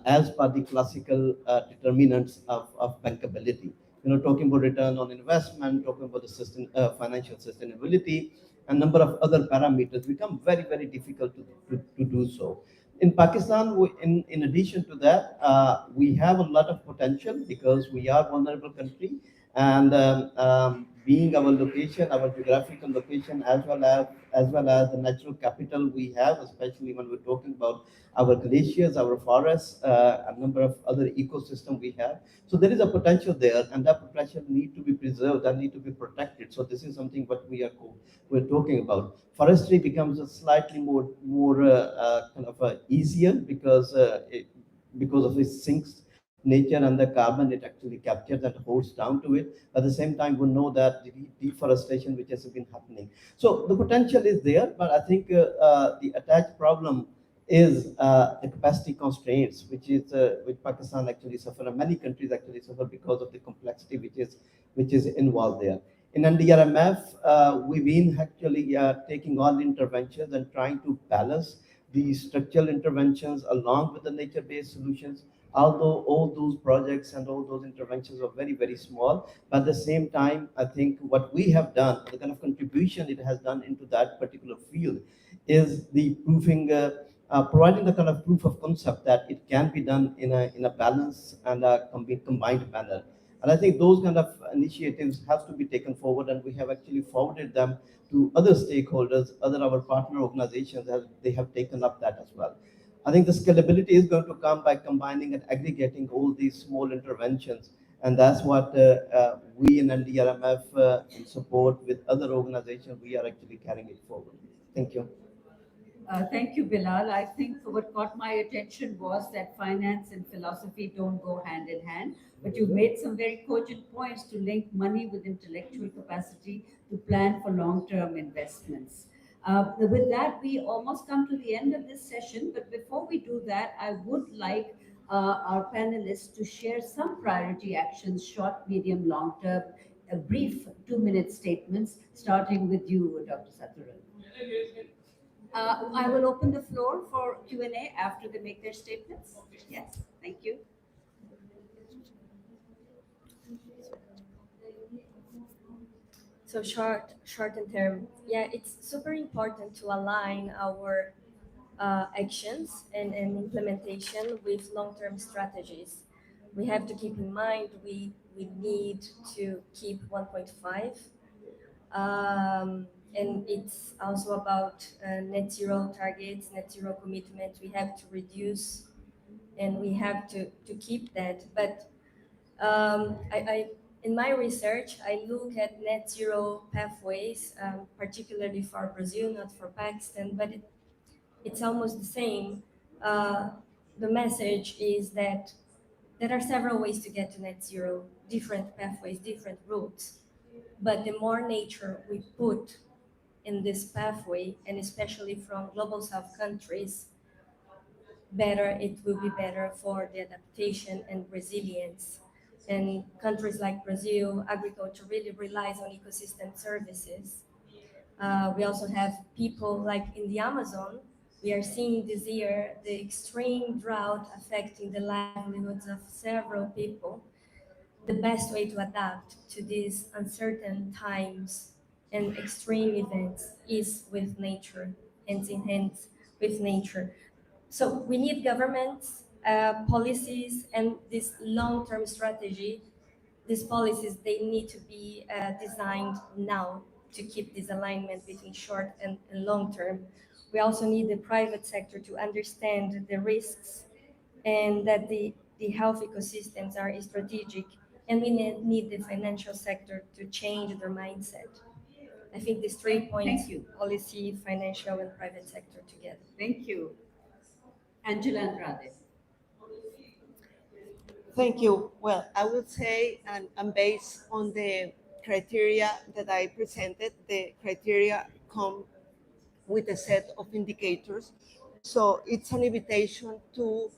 as per the classical determinants of bankability. Talking about return on investment, talking about the financial sustainability, and number of other parameters become very, very difficult to do so. In Pakistan, in addition to that, we have a lot of potential because we are vulnerable country, and being our location, our geographical location, as well as the natural capital we have, especially when we're talking about our glaciers, our forests, a number of other ecosystem we have. So there is a potential there, and that potential need to be preserved and need to be protected. So this is something what we're talking about. Forestry becomes a slightly more kind of easier because of its sinks nature and the carbon it actually captures and holds down to it. At the same time, we know that the deforestation which has been happening. So the potential is there, but I think the attached problem is the capacity constraints, which Pakistan actually suffer, and many countries actually suffer because of the complexity which is involved there. In NDRMF, we've been actually taking all interventions and trying to balance the structural interventions along with the nature-based solutions. Although all those projects and all those interventions are very, very small, but at the same time, I think what we have done, the kind of contribution it has done into that particular field, is the providing the kind of proof of concept that it can be done in a balanced and a combined manner. And I think those kind of initiatives have to be taken forward, and we have actually forwarded them to other stakeholders, other our partner organizations, as they have taken up that as well. I think the scalability is going to come by combining and aggregating all these small interventions, and that's what we in NDRMF, in support with other organizations, we are actually carrying it forward. Thank you. Thank you, Bilal. I think what caught my attention was that finance and philosophy don't go hand in hand, but you've made some very cogent points to link money with intellectual capacity to plan for long-term investments. With that, we almost come to the end of this session, but before we do that, I would like our panelists to share some priority actions, short, medium, long-term, brief 2-minute statements, starting with you, Dr. Saturan. I will open the floor for Q&A after they make their statements. Yes, thank you. So short and term. Yeah, it's super important to align our actions and implementation with long-term strategies. We have to keep in mind we need to keep 1.5, and it's also about net zero targets, net zero commitment. We have to reduce, and we have to keep that. But I in my research, I look at net zero pathways, particularly for Brazil, not for Pakistan, but it's almost the same. Uh, the message is that there are several ways to get to net zero, different pathways, different routes. But the more nature we put in this pathway, and especially from global south countries, better it will be better for the adaptation and resilience. And countries like Brazil, agriculture really relies on ecosystem services. We also have people like in the Amazon. We are seeing this year the extreme drought affecting the livelihoods of several people. The best way to adapt to these uncertain times and extreme events is with nature, hands in hands with nature. So we need governments, policies, and this long-term strategy. These policies, they need to be designed now to keep this alignment between short and long term. We also need the private sector to understand the risks and that the health ecosystems are strategic, and we need the financial sector to change their mindset. I think these 3 points: Thank you. policy, financial, and private sector together. Thank you. Angela Andrade. Thank you. Well, I would say, and based on the criteria that I presented, the criteria come with a set of indicators. So it's an invitation to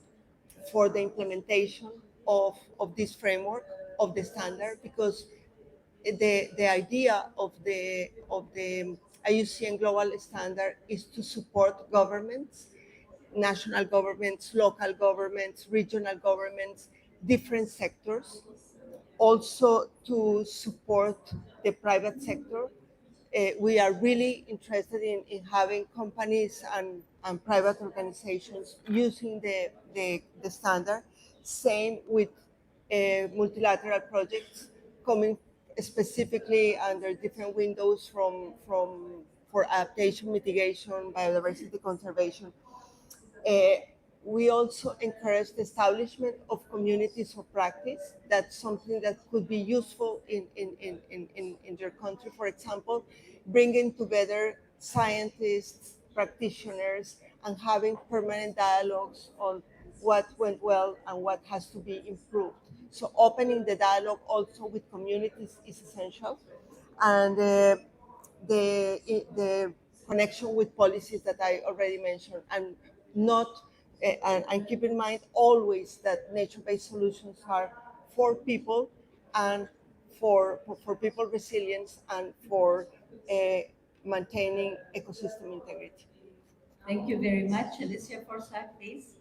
for the implementation of this framework of the standard, because the idea of the IUCN global standard is to support governments, national governments, local governments, regional governments, different sectors, also to support the private sector. We are really interested in having companies and private organizations using the standard. Same with multilateral projects coming specifically under different windows from for adaptation, mitigation, biodiversity conservation. uh, we also encourage the establishment of communities of practice. That's something that could be useful in your country. For example, bringing together scientists, practitioners, and having permanent dialogues on what went well and what has to be improved. So opening the dialogue also with communities is essential. And the connection with policies that I already mentioned, and not and keep in mind always that nature-based solutions are for people and for people resilience and for uh, maintaining ecosystem integrity. Thank you very much. Alicia Forsyth, please.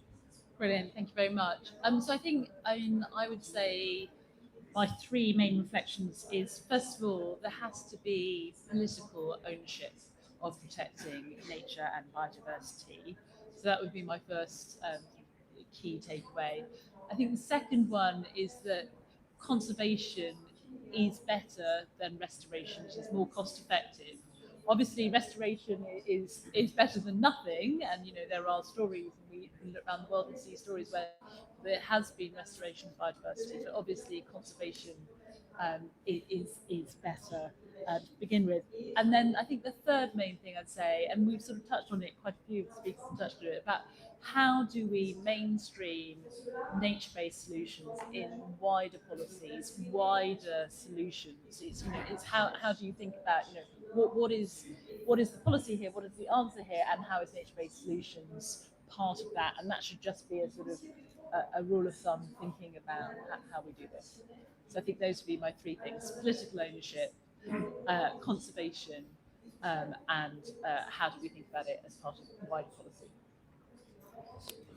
Brilliant, thank you very much. So I would say my three main reflections is, first of all, there has to be political ownership of protecting nature and biodiversity. So that would be my first key takeaway. I think the second one is that conservation is better than restoration, which is more cost effective. Obviously, restoration is better than nothing, and there are stories, and we look around the world and see stories where there has been restoration of biodiversity, but obviously conservation is better to begin with. And then I think the third main thing I'd say, and we've sort of touched on it, quite a few speakers have touched on it, about how do we mainstream nature-based solutions in wider policies, wider solutions. It's how do you think about what is the policy here, what is the answer here, and how is nature-based solutions part of that? And that should just be a sort of a rule of thumb thinking about how we do this. So I think those would be my three things: political ownership, conservation, and how do we think about it as part of wider policy.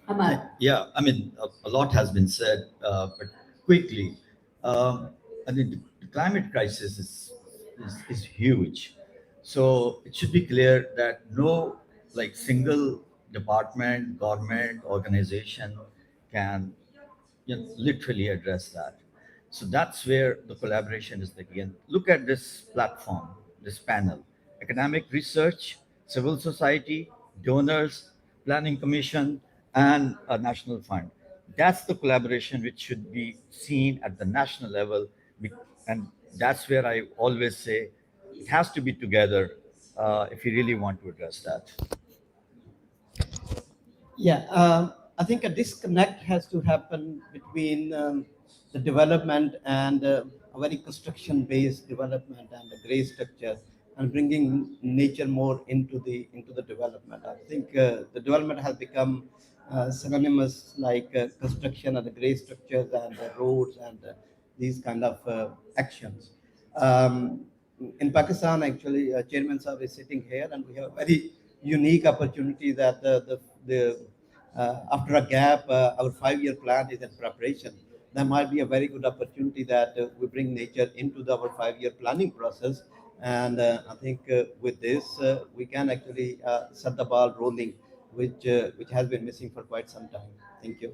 Ahmad. Yeah, I mean, a lot has been said, but quickly, I think the climate crisis is huge. So it should be clear that no single department, government, organization can literally address that. So that's where the collaboration is the key. And look at this platform, this panel: academic research, civil society, donors, planning commission, and a national fund. That's the collaboration which should be seen at the national level. And that's where I always say it has to be together if you really want to address that. Yeah, I think a disconnect has to happen between the development and a very construction-based development and the gray structure, and bringing nature more into the development. I think the development has become synonymous like construction and the gray structures and the roads and these kind of actions. Um, in Pakistan, actually, Chairman Saab is sitting here, and we have a very unique opportunity that the after a gap, our 5-year plan is in preparation. There might be a very good opportunity that we bring nature into our 5-year planning process. And I think with this, we can actually set the ball rolling, which has been missing for quite some time. Thank you.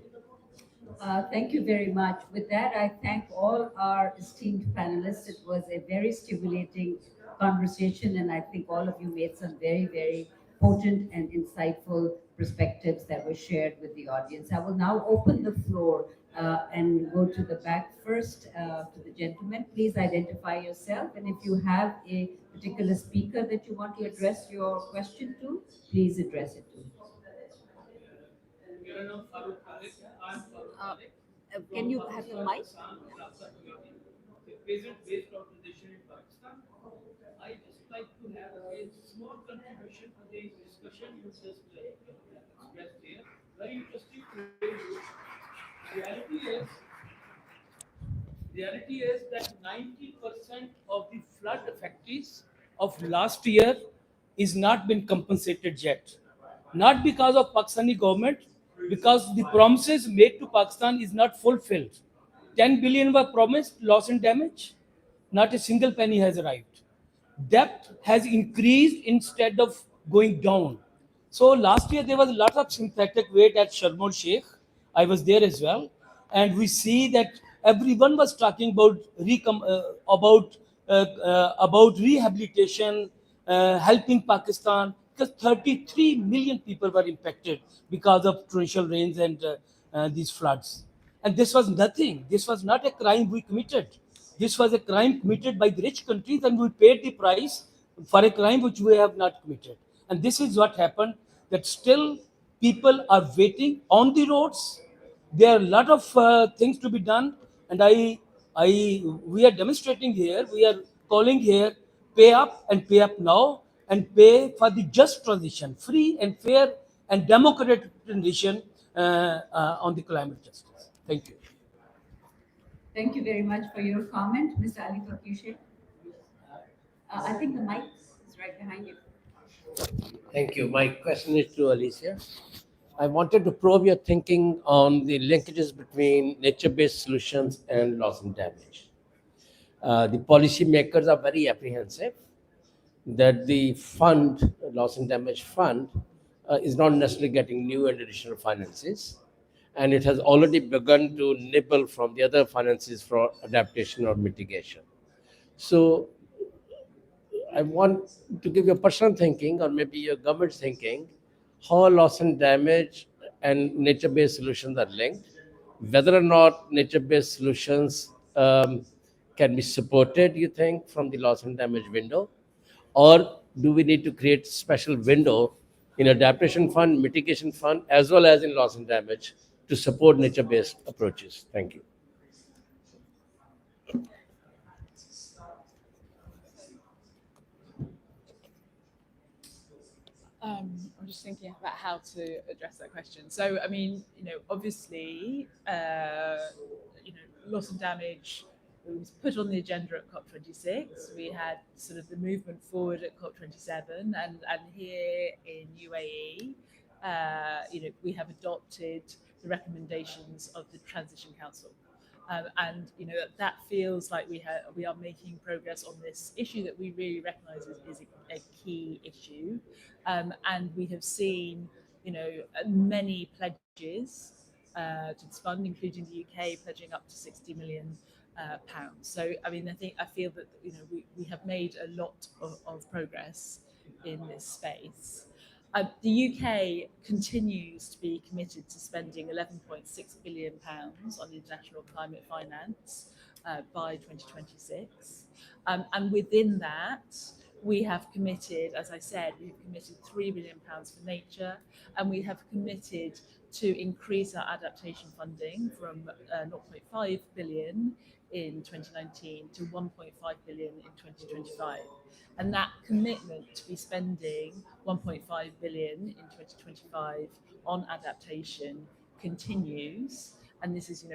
Thank you very much. With that, I thank all our esteemed panelists. It was a very stimulating conversation, and I think all of you made some very, very potent and insightful perspectives that were shared with the audience. I will now open the floor and go to the back first to the gentleman. Please identify yourself, and if you have a particular speaker that you want to address your question to, please address it to. Uh, can you have the mic? Peasant-based organization in Pakistan. I just like to have a small contribution to the discussion you just expressed here. Very interesting to hear you. Reality is, reality is that 90% of the flood effects of last year is not been compensated yet. Not because of Pakistani government, because the promises made to Pakistan is not fulfilled. 10 billion were promised, loss and damage. Not a single penny has arrived. Debt has increased instead of going down. So last year there was a lot of synthetic weight at Sharm el Sheikh. I was there as well, and we see that everyone was talking about about rehabilitation, helping Pakistan, because 33 million people were impacted because of torrential rains and these floods. And this was nothing. This was not a crime we committed. This was a crime committed by the rich countries, and we paid the price for a crime which we have not committed. And this is what happened, that still people are waiting on the roads. There are a lot of things to be done, and we are demonstrating here, we are calling here, pay up and pay up now, and pay for the just transition, free and fair and democratic transition on the climate justice. Thank you. Thank you very much for your comment, Mr. Ali Fakir. I think the mic is right behind you. Thank you. My question is to Alicia. I wanted to probe your thinking on the linkages between nature-based solutions and loss and damage. The policymakers are very apprehensive that the fund, loss and damage fund, is not necessarily getting new and additional finances, and it has already begun to nibble from the other finances for adaptation or mitigation. So I want to give your personal thinking, or maybe your government's thinking, how loss and damage and nature-based solutions are linked, whether or not nature-based solutions can be supported, you think, from the loss and damage window, or do we need to create special window in adaptation fund, mitigation fund, as well as in loss and damage to support nature-based approaches? Thank you. I'm just thinking about how to address that question. So, I mean, obviously, loss and damage was put on the agenda at COP26. We had sort of the movement forward at COP27, and here in UAE, we have adopted the recommendations of the Transition Council. And that feels like we are making progress on this issue that we really recognise is a key issue, and we have seen many pledges to this fund, including the UK pledging up to 60 million pounds. So I mean, I feel that we have made a lot of progress in this space. The UK continues to be committed to spending £11.6 billion on international climate finance by 2026. And within that, we have committed, as I said, we have committed £3 billion for nature, and we have committed to increase our adaptation funding from 0.5 billion in 2019 to 1.5 billion in 2025. And that commitment to be spending 1.5 billion in 2025 on adaptation continues. And this is,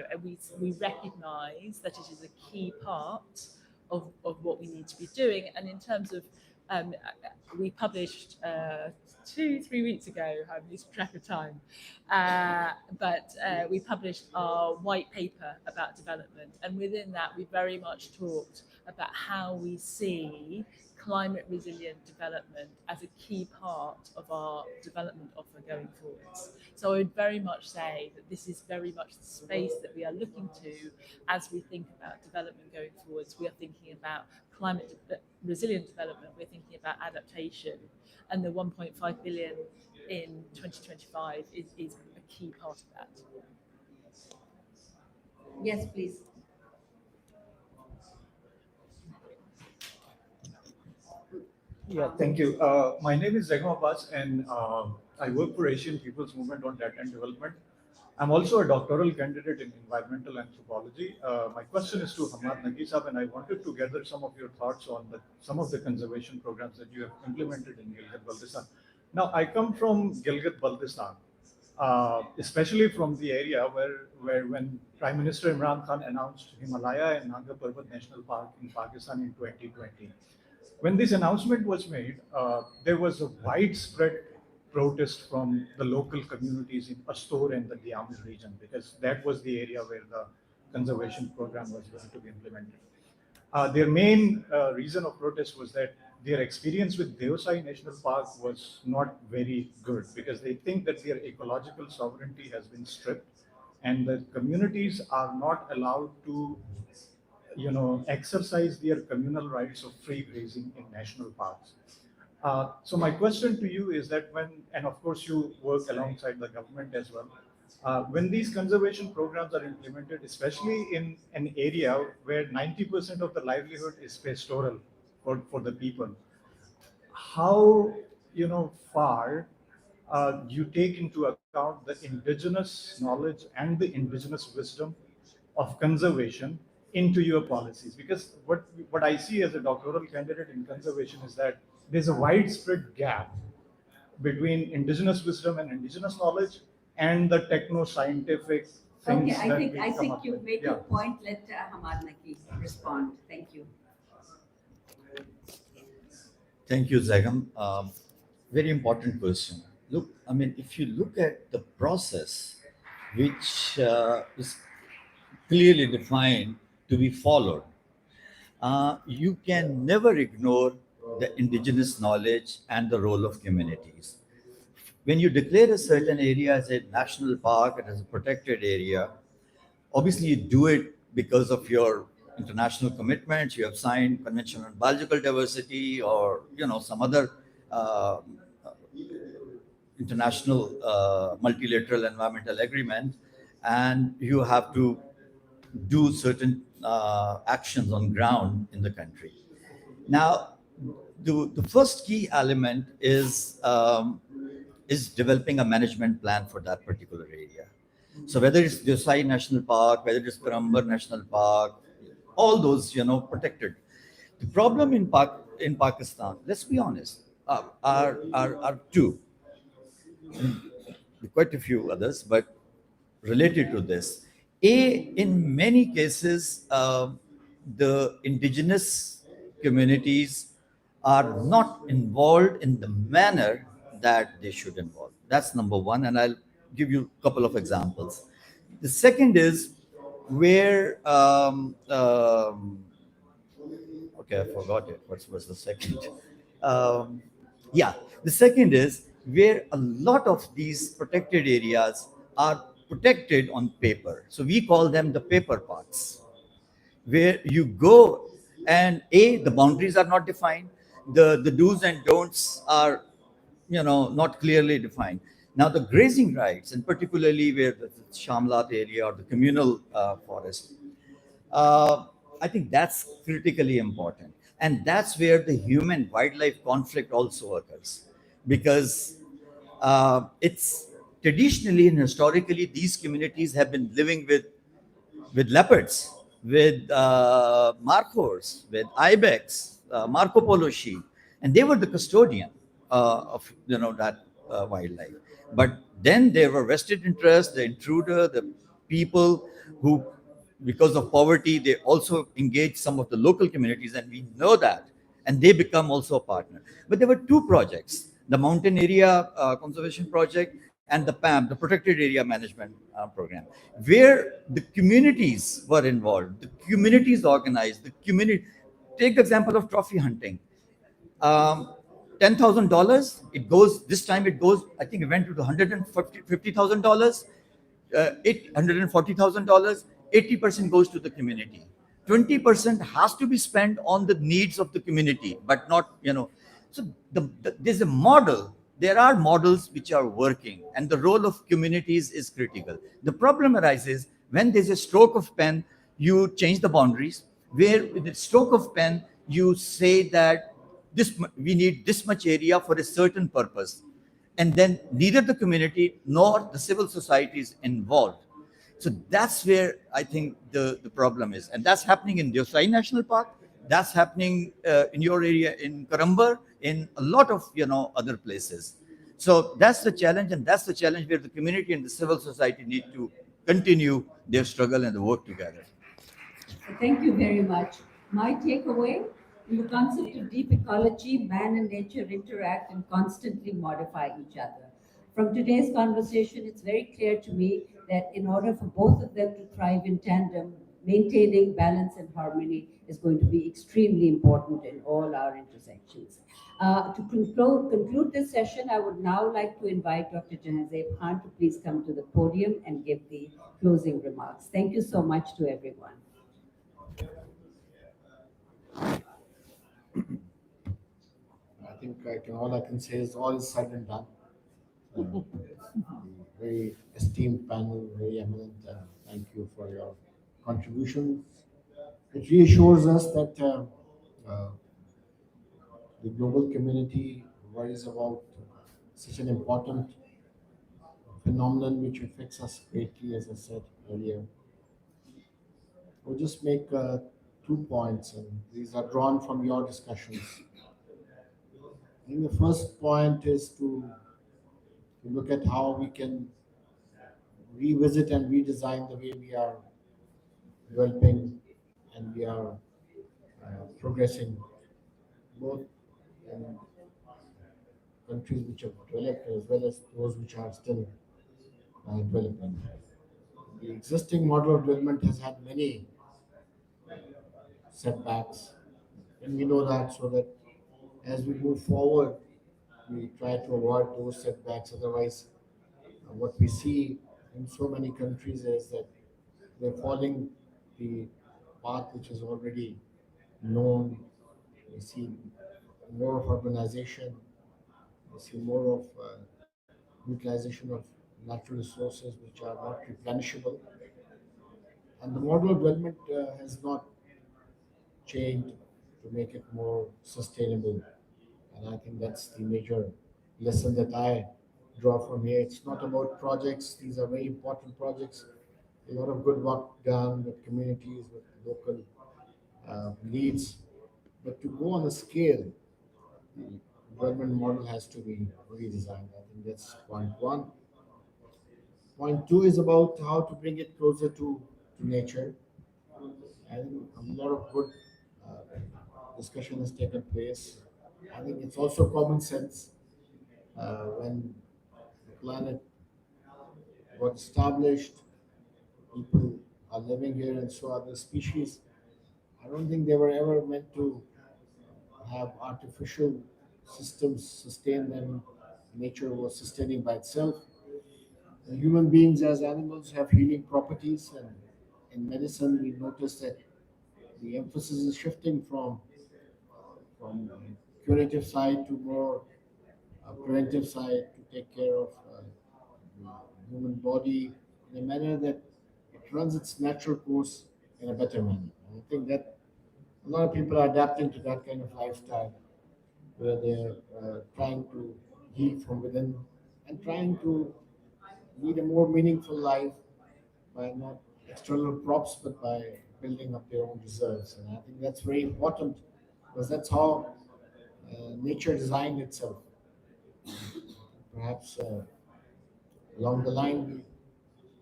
we recognise that it is a key part of what we need to be doing. And in terms of, we published 2-3 weeks ago, I'm losing track of time, but we published our white paper about development. And within that, we very much talked about how we see climate resilient development as a key part of our development offer going forwards. So I would very much say that this is very much the space that we are looking to as we think about development going forwards. We are thinking about resilient development, we're thinking about adaptation, and the 1.5 billion in 2025 is a key part of that. Yes, please. Yeah, thank you. My name is Zegma Abbas, and I work for Asian People's Movement on Data and Development. I'm also a doctoral candidate in environmental anthropology. My question is to Hamad Naqi Sahab, and I wanted to gather some of your thoughts on some of the conservation programs that you have implemented in Gilgit-Baltistan. Now, I come from Gilgit-Baltistan, especially from the area where when Prime Minister Imran Khan announced Himalaya and Nanga Parbat National Park in Pakistan in 2020. When this announcement was made, there was a widespread protest from the local communities in Astor and the Diamir region, because that was the area where the conservation program was going to be implemented. Their main reason of protest was that their experience with Deosai National Park was not very good, because they think that their ecological sovereignty has been stripped and the communities are not allowed to exercise their communal rights of free grazing in national parks. So my question to you is that and of course you work alongside the government as well, when these conservation programs are implemented, especially in an area where 90% of the livelihood is pastoral for the people, how far you take into account the indigenous knowledge and the indigenous wisdom of conservation into your policies? Because what I see as a doctoral candidate in conservation is that there's a widespread gap between indigenous wisdom and indigenous knowledge and the techno-scientific Okay, things that we I come think up you've with. made Yeah. your point. Let Hamad Naqi respond. Thank you. Thank you, Zagam. Very important question. Look, I mean, if you look at the process, which is clearly defined to be followed, you can never ignore the indigenous knowledge and the role of communities. When you declare a certain area as a national park and as a protected area, obviously you do it because of your international commitments. You have signed Convention on Biological Diversity, or some other uh, international multilateral environmental agreement, and you have to do certain actions on ground in the country. Now, the first key element is developing a management plan for that particular area. So whether it's Desai National Park, whether it's Parambar National Park, all those protected. The problem in Pakistan, let's be honest, are two, quite a few others, but related to this. In many cases, the indigenous communities are not involved in the manner that they should involve. That's number one, and I'll give you a couple of examples. The second is where okay, I forgot it. What was the second? Um, yeah, the second is where a lot of these protected areas are protected on paper. So we call them the paper parks, where you go and the boundaries are not defined, the do's and don'ts are not clearly defined. Now the grazing rights, and particularly where the Shamlat area or the communal forest, uh, I think that's critically important. And that's where the human wildlife conflict also occurs. Because it's traditionally and historically, these communities have been living with leopards, with markhors, with ibex, Marco Polo sheep, and they were the custodian of that wildlife. But then there were vested interests, the intruder, the people who, because of poverty, they also engage some of the local communities, and we know that, and they become also a partner. But there were two projects: the Mountain Area Conservation Project and the PAM, the Protected Area Management Program, where the communities were involved, the communities organized, the community. Take the example of trophy hunting. um, $10,000. It goes this time. It goes. I think it went to $150,000. $840,000. 80% goes to the community. 20% has to be spent on the needs of the community, but not So there's a model. There are models which are working, and the role of communities is critical. The problem arises when there's a stroke of pen. You change the boundaries. Where with the stroke of pen, you say that we need this much area for a certain purpose, and then neither the community nor the civil society is involved. So that's where I think the problem is, and that's happening in Deosai National Park. That's happening in your area in Karambar, in a lot of other places. So that's the challenge, and that's the challenge where the community and the civil society need to continue their struggle and work together. Thank you very much. My takeaway in the concept of deep ecology, man and nature interact and constantly modify each other. From today's conversation, it's very clear to me that in order for both of them to thrive in tandem, maintaining balance and harmony is going to be extremely important in all our intersections. To conclude this session, I would now like to invite Dr. Jahanzeb Khan to please come to the podium and give the closing remarks. Thank you so much to everyone. All I can say is all is said and done. Very esteemed panel, very eminent. Thank you for your contributions. It reassures us that the global community worries about such an important phenomenon which affects us greatly, as I said earlier. We'll just make 2 points, and these are drawn from your discussions. I think the first point is to look at how we can revisit and redesign the way we are developing and we are progressing, both in countries which have developed as well as those which are still developing. The existing model of development has had many setbacks, and we know that, so that as we move forward, we try to avoid those setbacks. Otherwise, what we see in so many countries is that they're following the path which is already known. We see more of urbanization, we see more of utilization of natural resources which are not replenishable. And the model of development has not changed to make it more sustainable. And I think that's the major lesson that I draw from here. It's not about projects, these are very important projects. A lot of good work done with communities, with local needs. But to go on a scale, the development model has to be redesigned. I think that's point one. Point two is about how to bring it closer to nature. And a lot of good discussion has taken place. I think it's also common sense when the planet got established, people are living here, and so are the species. I don't think they were ever meant to have artificial systems sustain them. Nature was sustaining by itself. And human beings, as animals, have healing properties, and in medicine, we notice that the emphasis is shifting from curative side to more preventive side to take care of the human body in a manner that it runs its natural course in a better manner. And I think that a lot of people are adapting to that kind of lifestyle where they're trying to heal from within and trying to lead a more meaningful life by not external props but by building up their own reserves. And I think that's very important because that's how nature designed itself. Perhaps along the line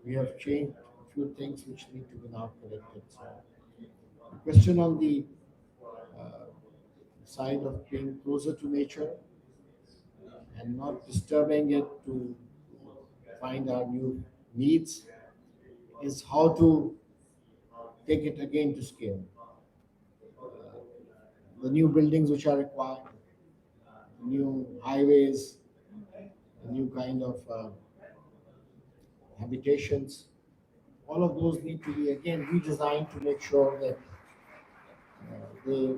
we have changed a few things which need to be now corrected. So the question on the uh, side of being closer to nature and not disturbing it to find our new needs is how to take it again to scale. The new buildings which are required, new highways, a new kind of habitations. All of those need to be again redesigned to make sure that they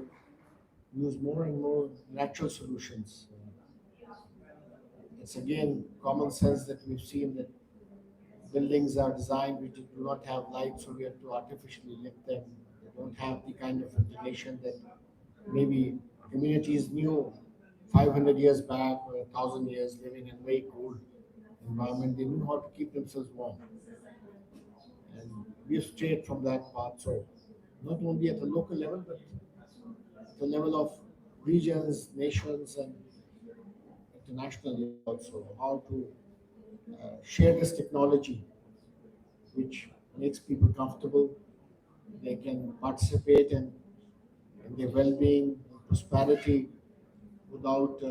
use more and more natural solutions. It's again common sense that we've seen that buildings are designed which do not have light, so we have to artificially lit them. They don't have the kind of ventilation that maybe communities knew 500 years back or 1,000 years living in very cold environment. They knew how to keep themselves warm. And we've strayed from that path. So not only at the local level, but at the level of regions, nations, and international level also, how to share this technology, which makes people comfortable. They can participate in their well-being and prosperity without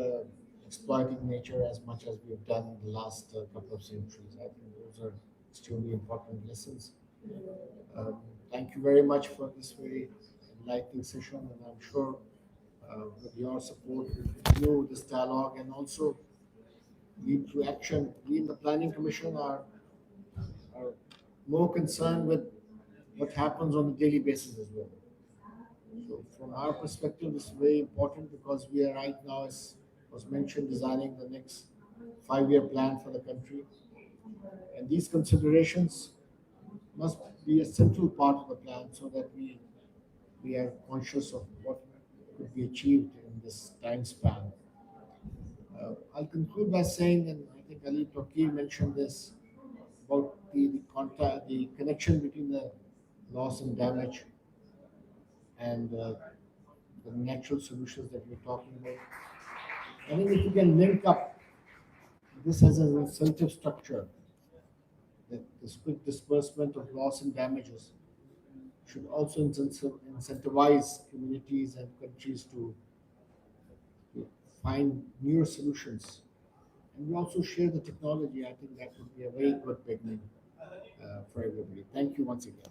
exploiting nature as much as we've done in the last couple of centuries. I think those are extremely important lessons. Um, Thank you very much for this very enlightening session, and I'm sure with your support, we'll continue this dialogue and also lead to action. We in the Planning Commission are more concerned with what happens on a daily basis as well. So from our perspective, this is very important because we are right now, as was mentioned, designing the next 5-year plan for the country. And these considerations must be a central part of the plan so that we are conscious of what could be achieved in this time span. I'll conclude by saying, and I think Ali Toki mentioned this, about the connection between the loss and damage and the natural solutions that we're talking about. I think if you can link up this as an incentive structure, that the quick disbursement of loss and damages should also incentivize communities and countries to find newer solutions. And we also share the technology. I think that would be a very good beginning for everybody. Thank you once again.